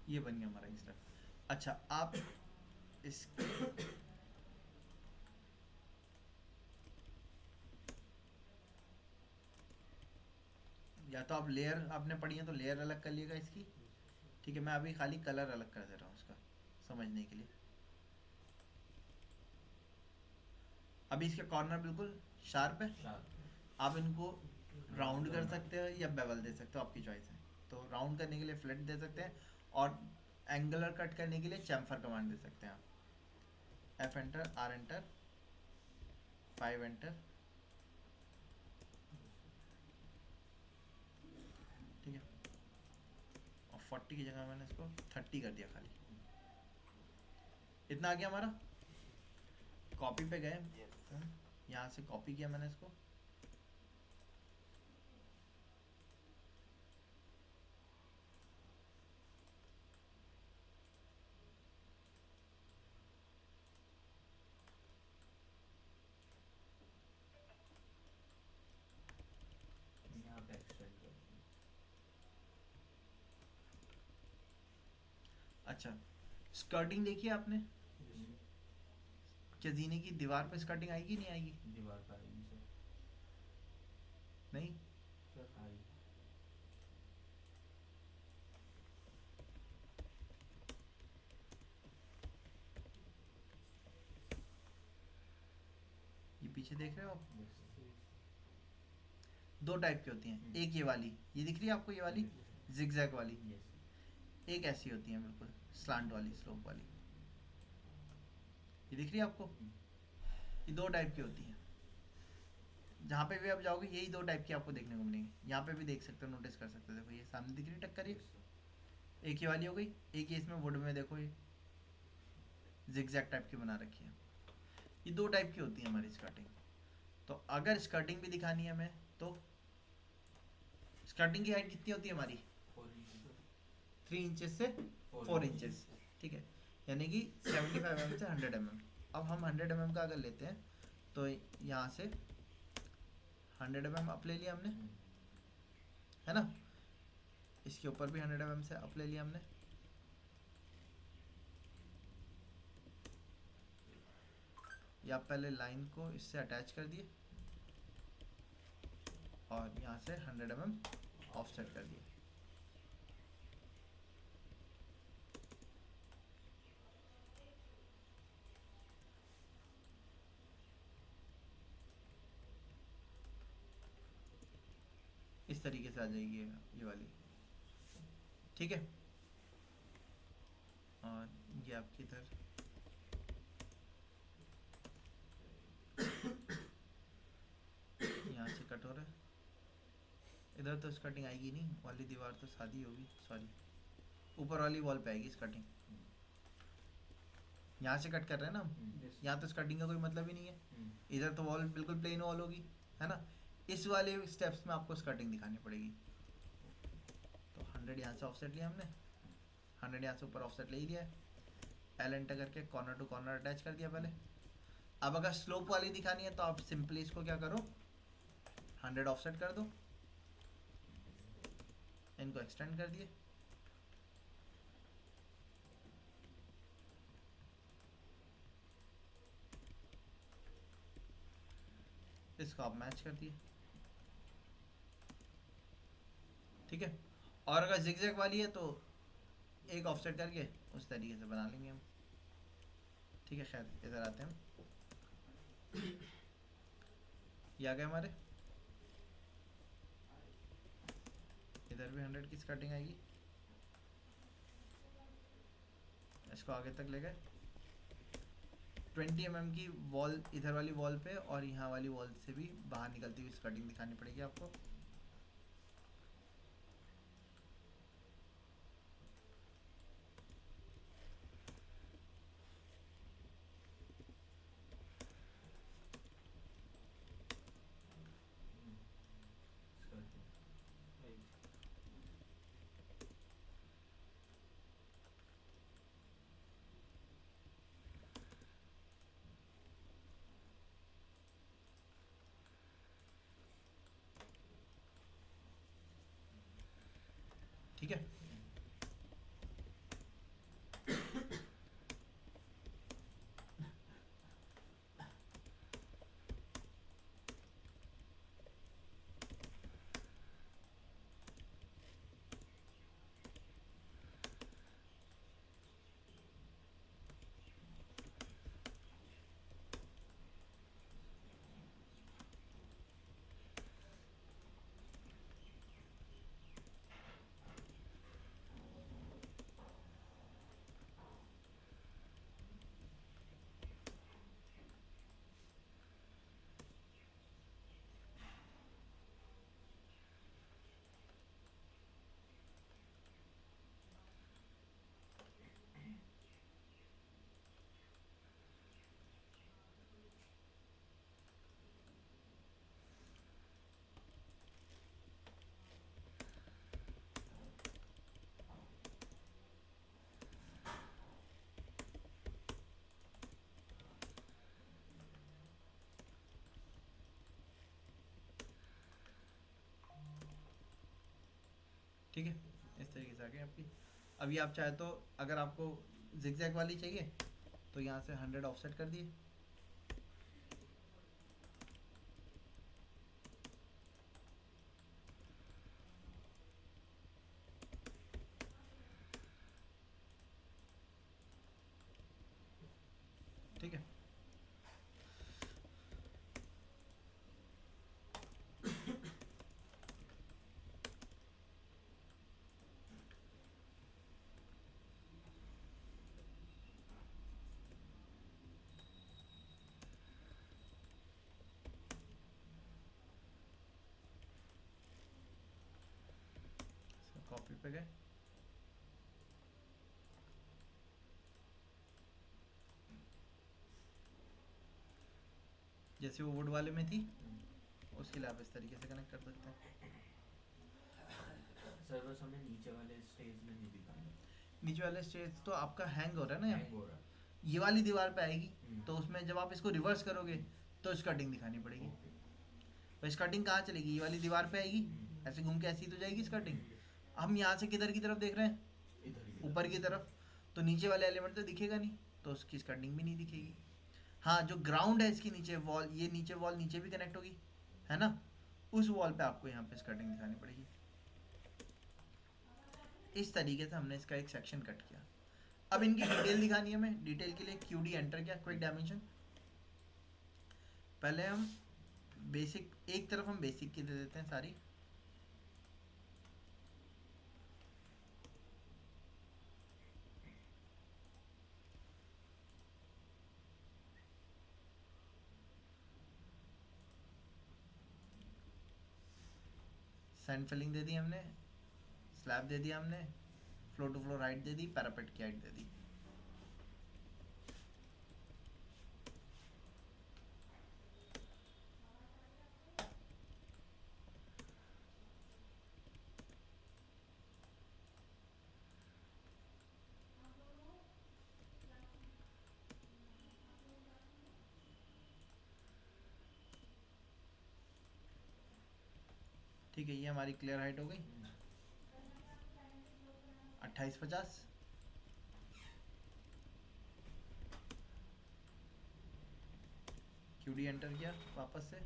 ये बन गया हमारा इंस्टा। अच्छा, आप इस या तो आप लेयर आपने पढ़ी है तो लेयर अलग कर लिएगा इसकी, ठीक है। मैं अभी खाली कलर अलग कर दे रहा हूँ उसका समझने के लिए। अभी इसके कॉर्नर बिल्कुल शार्प है, आप इनको राउंड कर सकते हो या बेवल दे सकते हो, आपकी चॉइस है। तो राउंड करने के लिए फ्लैट दे सकते हैं और एंगुलर कट करने के लिए चैम्फर कमांड दे सकते हैं आप। F enter, R enter, 5 enter, ठीक है। और 40 की जगह मैंने इसको 30 कर दिया खाली। इतना आ गया हमारा। कॉपी पे गए, यहाँ से कॉपी किया मैंने इसको, यहाँ पे एक्सटेंड कर देंगे। अच्छा स्कर्टिंग देखी आपने? क्या जीने की दीवार पे स्कर्टिंग आएगी नहीं आएगी? दीवार पर आएगी सर। नहीं, सर आएगी। ये पीछे देख रहे हो आप? Yes, sir. दो टाइप की होती हैं, एक ये वाली, ये दिख रही है आपको ये वाली जिगजैग वाली, Yes, sir. एक ऐसी होती है बिल्कुल स्लांट वाली, स्लोप वाली, ये दिख रही है आपको? ये दो टाइप की होती हैं। जहाँ पे भी आप जाओगे यही दो टाइप की आपको देखने को मिलेंगी। यहाँ पे भी देख सकते हो, नोटिस कर सकते हो, देखो ये सामने दिख रही है टक्कर, ये Yes, sir. एक ये वाली हो गई, एक ये इसमें वुड में देखो ये जिगजैग टाइप की बना रखी है। ये दो टाइप की होती है हमारी स्कर्टिंग। तो अगर स्कर्टिंग भी दिखानी है हमें तो स्कर्टिंग की हाइट कितनी होती है हमारी? 4 inches, sir. 3 इंचेस से 4 इंचेस, ठीक है। यानी कि 75 mm से 100 mm। अब हम 100 mm का अगर लेते हैं तो यहाँ से 100 mm अप ले लिया हमने, है ना। इसके ऊपर भी 100 mm से अप ले लिया हमने, या पहले लाइन को इससे अटैच कर दिए और यहाँ से 100 mm ऑफसेट कर दिए। इस तरीके से आ जाएगी ये वाली, ठीक है। और ये आपकी इधर यहाँ से कट हो रहा है, इधर तो स्कर्टिंग आएगी नहीं, वाली दीवार तो सादी होगी, सॉरी ऊपर वाली वॉल पे आएगी स्कर्टिंग। यहाँ से कट कर रहे हैं ना हम, Yes. यहाँ तो स्कर्टिंग का कोई मतलब ही नहीं है, हम्म. इधर तो वॉल बिल्कुल प्लेन वॉल होगी, है ना। इस वाले स्टेप्स में आपको स्कर्टिंग दिखानी पड़ेगी। तो 100 यहाँ से ऑफसेट लिया हमने, 100 यहाँ से ऊपर ऑफसेट ले ही लिया है, एल एंटर करके कॉर्नर टू कॉर्नर अटैच कर दिया पहले। अब अगर स्लोप वाली दिखानी है तो आप सिंपली इसको क्या करो, 100 ऑफसेट कर दो, इनको एक्सटेंड कर दिए, इसको आप मैच कर दिए, ठीक है। और अगर जिगजैग वाली है तो एक ऑफसेट करके उस तरीके से बना लेंगे हम, ठीक है। खैर इधर आते हैं हम, ये आ गए हमारे, इधर भी 100 की स्कर्टिंग आएगी, इसको आगे तक ले गए, 20 mm की वॉल, इधर वाली वॉल पे और यहाँ वाली वॉल से भी बाहर निकलती हुई स्कर्टिंग दिखानी पड़ेगी आपको। ठीक है, ठीक है, इस तरीके से आ गई आपकी। अभी आप चाहे तो अगर आपको जिगजैग वाली चाहिए तो यहाँ से 100 ऑफसेट कर दिए, ठीक है। कॉपी पे गए, जैसे वो वुड वाले में थी उसके लिए आप इस तरीके से कनेक्ट कर सकते हैं। सर बस हमें नीचे वाले स्टेज में नहीं दिखाना, नीचे वाले स्टेज तो आपका हैंग हो रहा है ना, हैंग हो रहा है। ये वाली दीवार पे आएगी हम्म। तो उसमें जब आप इसको रिवर्स करोगे तो स्कर्टिंग दिखानी पड़ेगी। ओके। तो स्कर्टिंग कहाँ चलेगी, ये वाली दीवार पे आएगी, ऐसे घूम के ऐसी तो जाएगी स्कर्टिंग। हम यहाँ से किधर की तरफ देख रहे हैं, इधर ही ऊपर की तरफ, तो नीचे वाले एलिमेंट तो दिखेगा नहीं, तो उसकी स्कर्टिंग भी नहीं दिखेगी। हाँ, जो ग्राउंड है इसके नीचे वॉल, ये नीचे वॉल नीचे भी कनेक्ट होगी, है ना, उस वॉल पे आपको यहाँ पे स्कर्टिंग दिखानी पड़ेगी। इस तरीके से हमने इसका एक सेक्शन कट किया। अब इनकी डिटेल दिखानी है हमें, डिटेल के लिए QD एंटर किया, क्विक डायमेंशन। पहले हम बेसिक, एक तरफ हम बेसिक की दे देते हैं सारी, सैंड फिलिंग दे दी हमने, स्लैब दे दिया हमने, फ्लोर टू फ्लोर हाइट दे दी, पैरापेट की हाइट दे दी। ठीक है, ये हमारी क्लियर हाइट हो गई 2850। QD एंटर किया वापस से,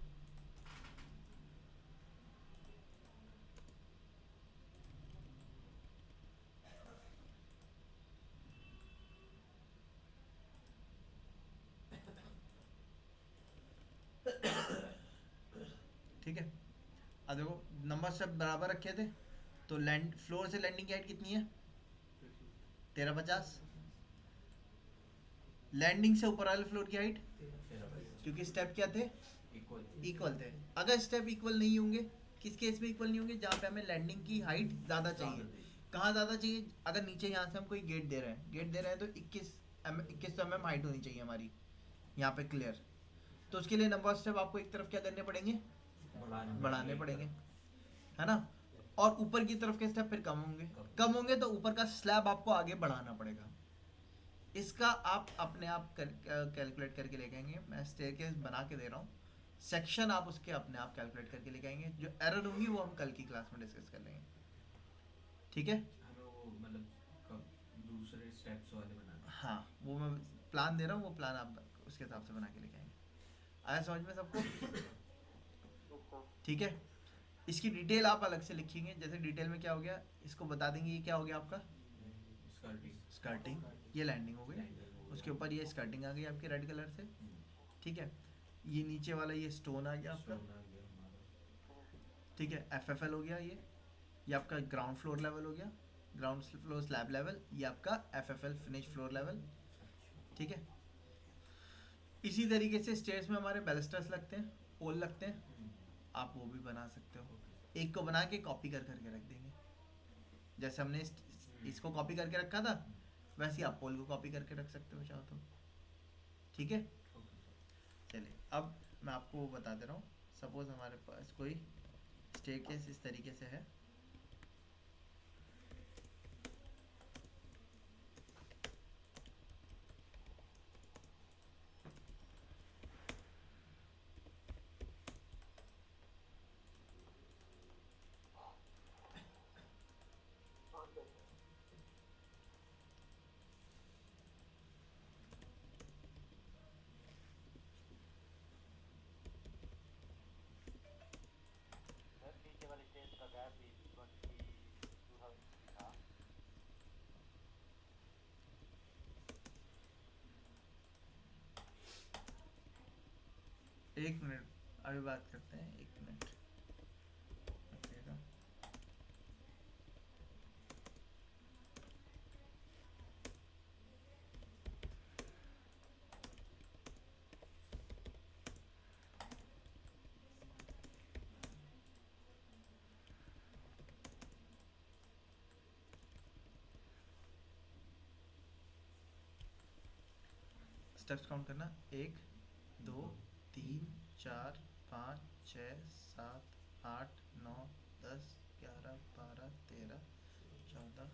ठीक है। अब देखो नंबर सब बराबर रखे थे, तो लैंड फ्लोर से लैंडिंग की हाइट कितनी है, 1350। लैंडिंग से ऊपर वाले फ्लोर की हाइट, तेरा भाई क्योंकि स्टेप क्या थे, इक्वल इक्वल थे। अगर स्टेप इक्वल नहीं होंगे, किस केस में इक्वल नहीं होंगे, जहाँ पे हमें लैंडिंग की हाइट ज़्यादा चाहिए। कहाँ ज़्यादा चाहिए, अगर नीचे यहाँ से हम कोई गेट दे रहे हैं तो 21 mm हाइट होनी चाहिए हमारी यहाँ पे क्लियर। तो उसके लिए नंबर ऑफ स्टेप आपको एक तरफ क्या करने पड़ेंगे, बढ़ाने पड़ेंगे, है ना। और ऊपर की तरफ के स्टेप फिर कम होंगे तो ऊपर का स्लैब आपको आगे बढ़ाना पड़ेगा। इसका आप अपने आप कैलकुलेट करके लेके आएंगे। मैं स्टेयरकेस बना के दे रहा हूँ, सेक्शन आप उसके अपने आप कैलकुलेट करके लेके आएंगे। जो एरर होंगी वो हम कल की क्लास में डिस्कस कर लेंगे, ठीक है। हमें वो मतलब कब दूसरे स्टेप्स वाले बनाने हैं। हाँ, वो मैं प्लान दे रहा हूँ, वो प्लान आप उसके हिसाब से बना के लेके आएंगे। आया समझ में सबको, ठीक है। इसकी डिटेल आप अलग से लिखेंगे, जैसे डिटेल में क्या हो गया इसको बता देंगे। ये क्या हो गया आपका, स्कर्टिंग, ये लैंडिंग हो गई, उसके ऊपर ये स्कर्टिंग आ गई आपकी रेड कलर से, ठीक है। ये नीचे वाला ये स्टोन आ गया आपका, ठीक है। एफएफएल हो गया ये आपका ग्राउंड फ्लोर लेवल हो गया, ग्राउंड फ्लोर स्लैब लेवल, ये आपका एफएफएल फिनिश फ्लोर लेवल, ठीक है। इसी तरीके से स्टेयर्स में हमारे बैलस्टर्स लगते हैं, पोल लगते हैं, आप वो भी बना सकते हो। एक को बना के कॉपी कर करके रख देंगे, जैसे हमने इसको कॉपी करके रखा था वैसे ही आप पोल को कॉपी करके रख सकते हो चाहो तो, ठीक है। चलिए अब मैं आपको वो बता दे रहा हूँ। सपोज हमारे पास कोई स्टेयरकेस इस तरीके से है, एक मिनट अभी बात करते हैं, एक मिनट रखिएगा। स्टेप्स काउंट करना, 1 2 3 4 5 6 7 8 9 10 11 12 13 14।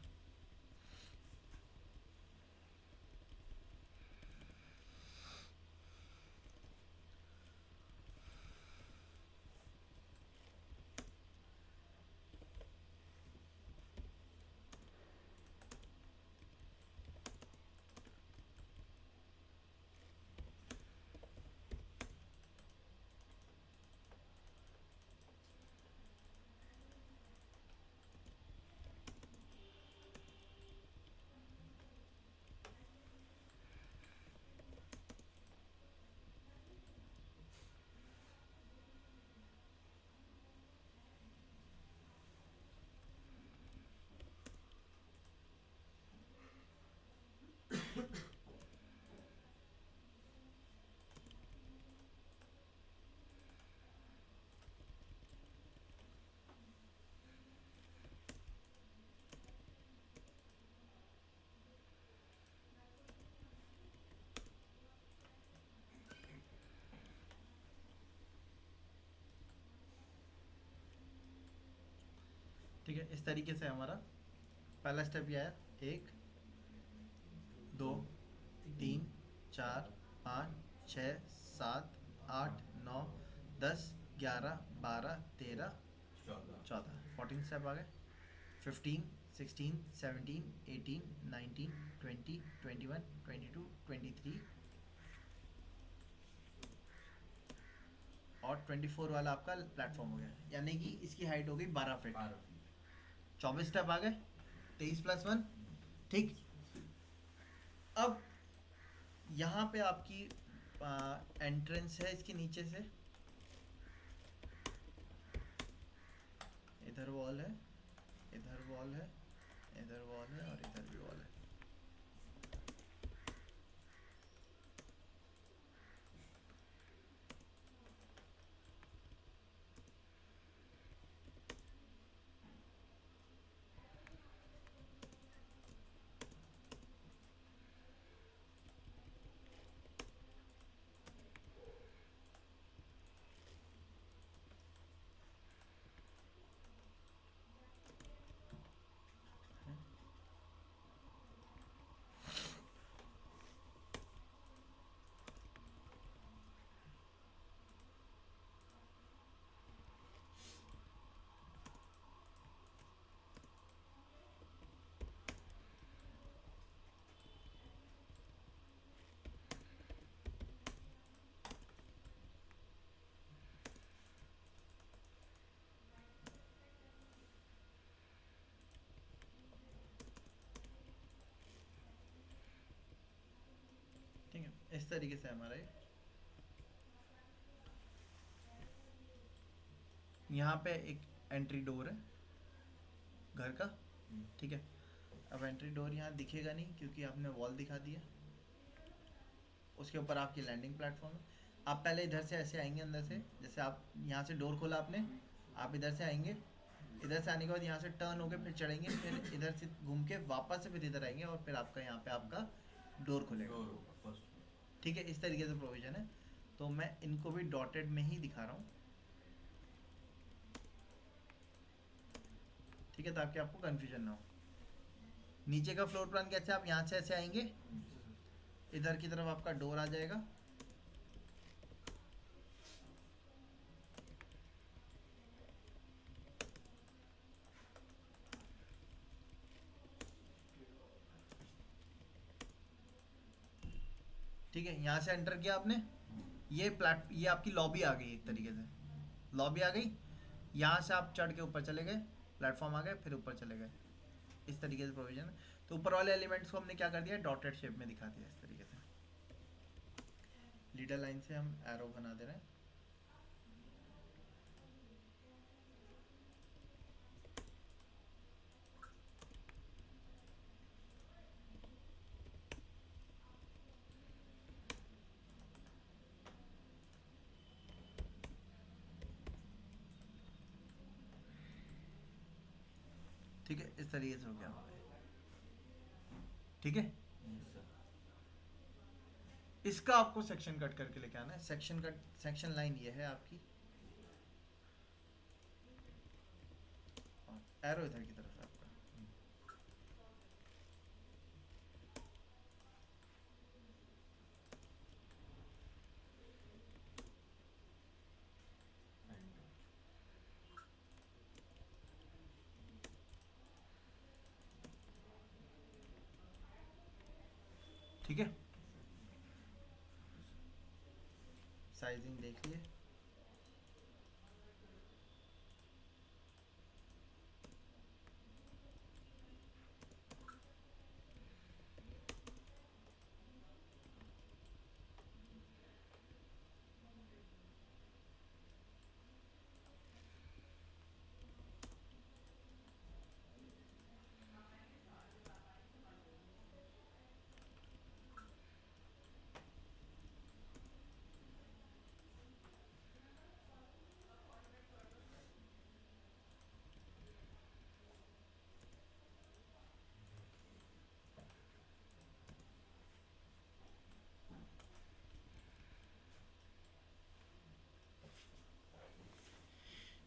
ठीक है, इस तरीके से हमारा पहला स्टेप ये आया, 1 2 3 4 5 6 7 8 9 10 11 12 13 14, 14 स्टेप आ गए। 15 16 17 18 19 20 21 22 23 और 24 वाला आपका प्लेटफॉर्म हो गया, यानी कि इसकी हाइट हो गई 12 फीट। 24 स्टेप आ गए, 23 + 1, ठीक। अब यहाँ पे आपकी एंट्रेंस है इसके नीचे से, इधर वॉल है, इधर वॉल है, इधर वॉल है और इधर भी वॉल है। इस तरीके से हमारा ये यहाँ पे एक एंट्री डोर है घर का, ठीक है। अब एंट्री डोर यहाँ दिखेगा नहीं क्योंकि आपने वॉल दिखा दिया। उसके ऊपर आपकी लैंडिंग प्लेटफॉर्म है। आप पहले इधर से ऐसे आएंगे अंदर से, जैसे आप यहाँ से डोर खोला आपने, आप इधर से आएंगे, इधर से आने के बाद यहाँ से टर्न होके फिर चढ़ेंगे, फिर इधर से घूम के वापस से फिर इधर आएंगे और फिर आपका यहाँ पे आपका डोर खुलेगा, डोर होगा फर्स्ट। ठीक है। इस तरीके से प्रोविजन है। तो मैं इनको भी डॉटेड में ही दिखा रहा हूँ, ठीक है, ताकि आपको कंफ्यूजन ना हो। नीचे का फ्लोर प्लान कैसे, आप यहाँ से ऐसे आएंगे, इधर की तरफ आपका डोर आ जाएगा, ठीक है। यहाँ से एंटर किया आपने, ये आपकी लॉबी आ गई, एक तरीके से लॉबी आ गई। यहाँ से आप चढ़ के ऊपर चले गए, प्लेटफॉर्म आ गए, फिर ऊपर चले गए। इस तरीके से प्रोविजन है। तो ऊपर वाले एलिमेंट्स को हमने क्या कर दिया, डॉटेड शेप में दिखा दिया इस तरीके से। लीडर लाइन से हम एरो बना दे रहे हैं। ठीक है, इस तरीके से हो गया, ठीक है। इसका आपको सेक्शन कट करके लेके आना है। सेक्शन कट, सेक्शन लाइन ये है आपकी, एरो इधर की तरफ है आपका। ठीक है, साइजिंग देख लिए।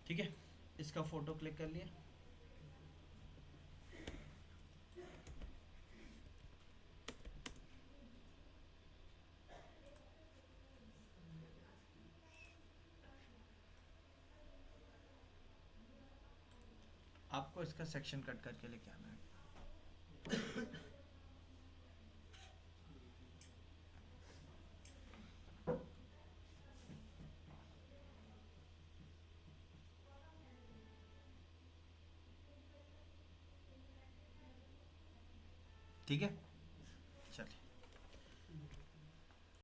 ठीक है, इसका फोटो क्लिक कर लिया। आपको इसका सेक्शन कट करके लेके आना है। ठीक है,